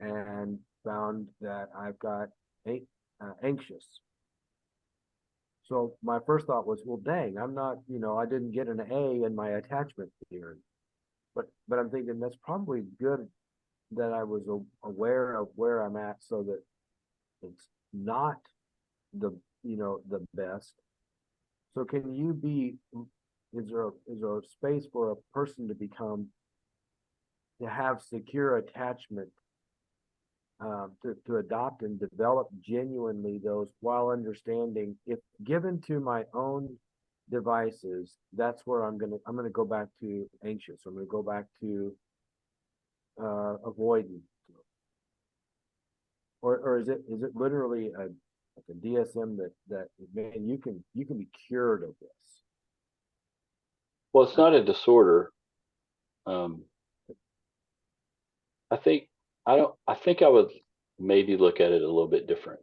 and found that I've got anxious. So my first thought was, well, dang, I'm not, I didn't get an A in my attachment theory. But I'm thinking that's probably good that I was aware of where I'm at so that it's not the best. So can you is there a space for a person to have secure attachment, to adopt and develop genuinely those, while understanding if given to my own devices, that's where I'm gonna go back to anxious. I'm gonna go back to avoiding, or is it literally like a DSM that man, you can be cured of this? Well, it's not a disorder. I think I would maybe look at it a little bit different.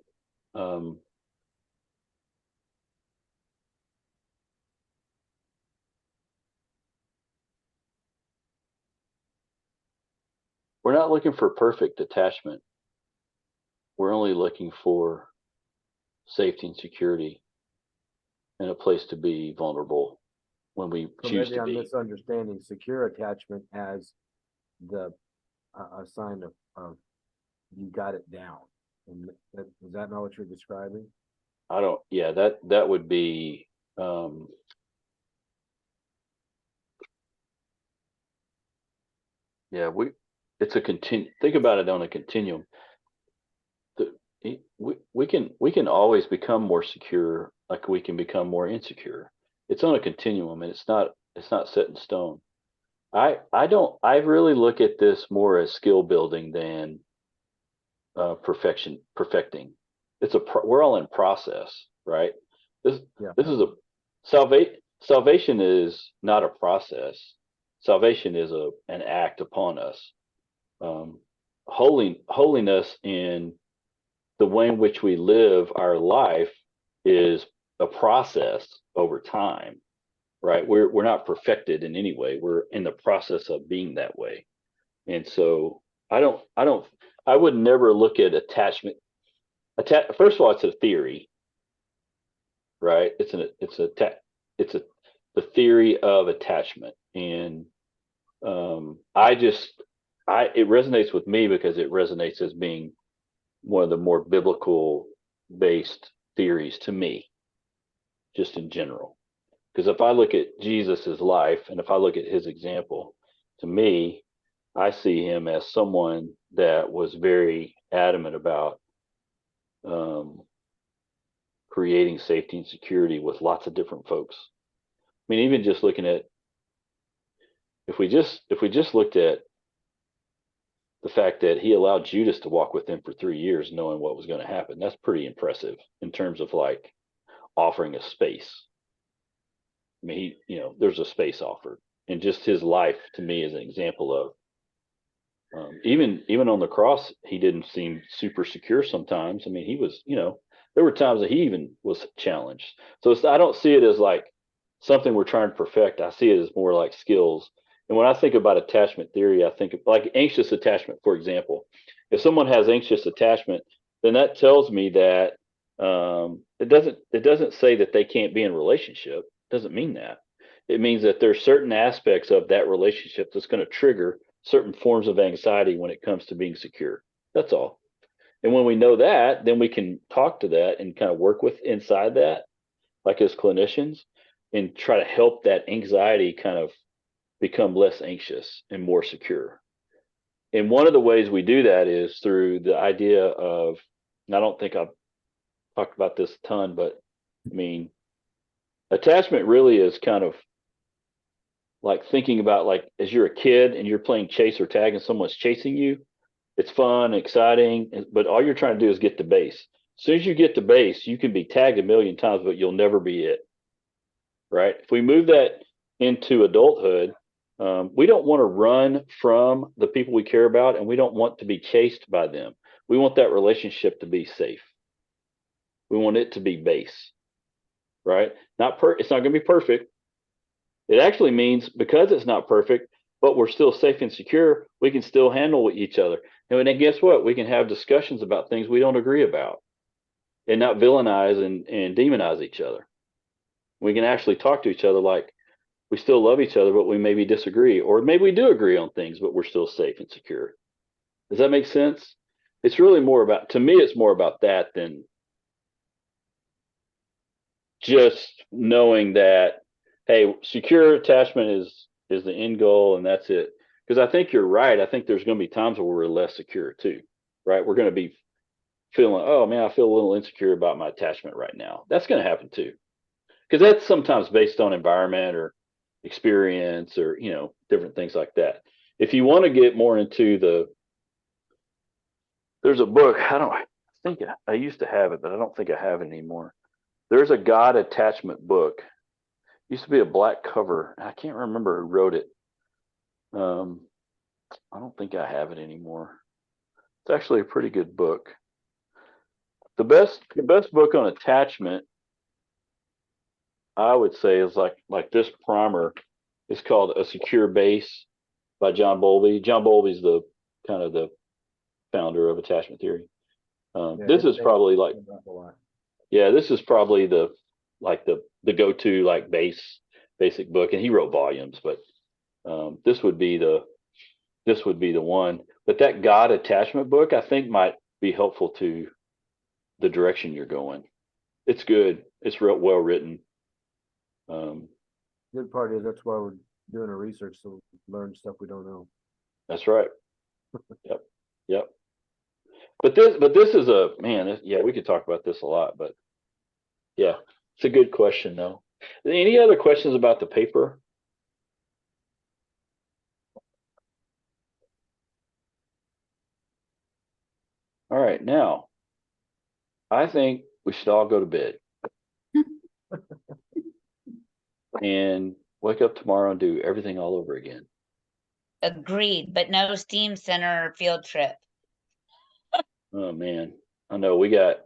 We're not looking for perfect attachment. We're only looking for safety and security and a place to be vulnerable when we So choose maybe to I'm be. misunderstanding secure attachment as a sign of you got it down. And is that not what you're describing? Yeah, that would be, yeah, it's a think about it on a continuum. We can always become more secure, like we can become more insecure. It's on a continuum, and it's not set in stone. I really look at this more as skill building than perfecting. We're all in process, right? This Yeah. this is salvation is not a process. Salvation is an act upon us. Holiness in the way in which we live our life is a process over time, right? We're not perfected in any way. We're in the process of being that way. And so I would never look at attachment. First of all, it's a theory, right? The theory of attachment. And it resonates with me because it resonates as being one of the more biblical based theories to me, just in general. Because if I look at Jesus's life and if I look at his example, to me, I see him as someone that was very adamant about creating safety and security with lots of different folks. I mean, even just looking at, if we just looked at the fact that he allowed Judas to walk with him for 3 years, knowing what was going to happen, that's pretty impressive in terms of like offering a space. I mean, there's a space offered, and just his life to me is an example of even on the cross, he didn't seem super secure sometimes. I mean, he was, there were times that he even was challenged. So I don't see it as like something we're trying to perfect. I see it as more like skills. And when I think about attachment theory, I think of like anxious attachment, for example. If someone has anxious attachment, then that tells me that it doesn't say that they can't be in a relationship. It doesn't mean that. It means that there's certain aspects of that relationship that's going to trigger certain forms of anxiety when it comes to being secure. That's all. And when we know that, then we can talk to that and kind of work with inside that, like as clinicians, and try to help that anxiety kind of become less anxious and more secure. And one of the ways we do that is through the idea of, and I don't think I've talked about this a ton, but I mean, attachment really is kind of like thinking about like as you're a kid and you're playing chase or tag and someone's chasing you. It's fun, exciting, but all you're trying to do is get to base. As soon as you get to base, you can be tagged a million times, but you'll never be it. Right? If we move that into adulthood, we don't want to run from the people we care about, and we don't want to be chased by them. We want that relationship to be safe. We want it to be base. Right? It's not going to be perfect. It actually means because it's not perfect, but we're still safe and secure, we can still handle each other. And then guess what? We can have discussions about things we don't agree about and not villainize and demonize each other. We can actually talk to each other like we still love each other, but we maybe disagree, or maybe we do agree on things, but we're still safe and secure. Does that make sense? It's really more about, to me, it's more about that than just knowing that, hey, secure attachment is the end goal and that's it. Because I think you're right. I think there's going to be times where we're less secure too, right? We're going to be feeling, oh man, I feel a little insecure about my attachment right now. That's going to happen too. Because that's sometimes based on environment or experience or, different things like that. If you want to get more into there's a book, I think I used to have it, but I don't think I have it anymore. There's a God attachment book. Used to be a black cover. I can't remember who wrote it. I don't think I have it anymore. It's actually a pretty good book. The best book on attachment, I would say, is like this primer. It's called A Secure Base by John Bowlby. John Bowlby's the kind of the founder of attachment theory. This is probably like, this is probably the go-to like basic book, and he wrote volumes, but this would be the one. But that God attachment book, I think, might be helpful to the direction you're going. It's good. It's real well written. Good part is that's why we're doing our research, so we learn stuff we don't know. That's right. Yep. But this is a man. We could talk about this a lot, but yeah, it's a good question though. Any other questions about the paper? All right, now I think we should all go to bed and wake up tomorrow and do everything all over again. Agreed, but no STEAM Center field trip. Oh man, I know we got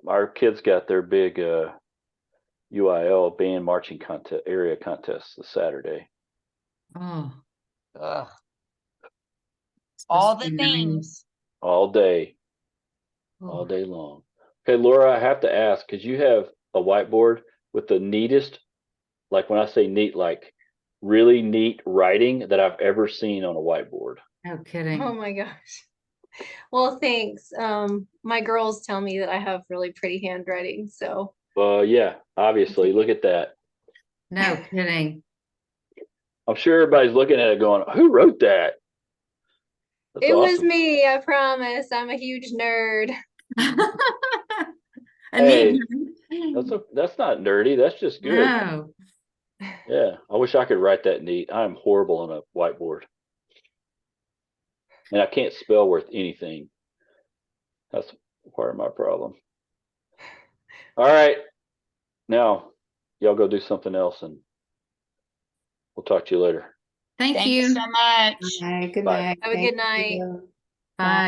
our kids got their big UIL band marching contest area contest this Saturday. Oh, Ugh. supposed All to the be nice. things. All day Oh. long. Okay, Laura, I have to ask, because you have a whiteboard with the neatest, like when I say neat, like really neat writing that I've ever seen on a whiteboard. No kidding. Oh my gosh. Well, thanks. My girls tell me that I have really pretty handwriting, so Yeah, obviously. Look at that. No kidding. I'm sure everybody's looking at it going, who wrote that? That's it was awesome. me, I promise. I'm a huge nerd. Hey, that's not nerdy. That's just good. No. Yeah, I wish I could write that neat. I'm horrible on a whiteboard. And I can't spell worth anything. That's part of my problem. All right. Now, y'all go do something else, and we'll talk to you later. Thank Thanks you. so much. All right, good Bye. night. Have a Thank good night. you. Bye.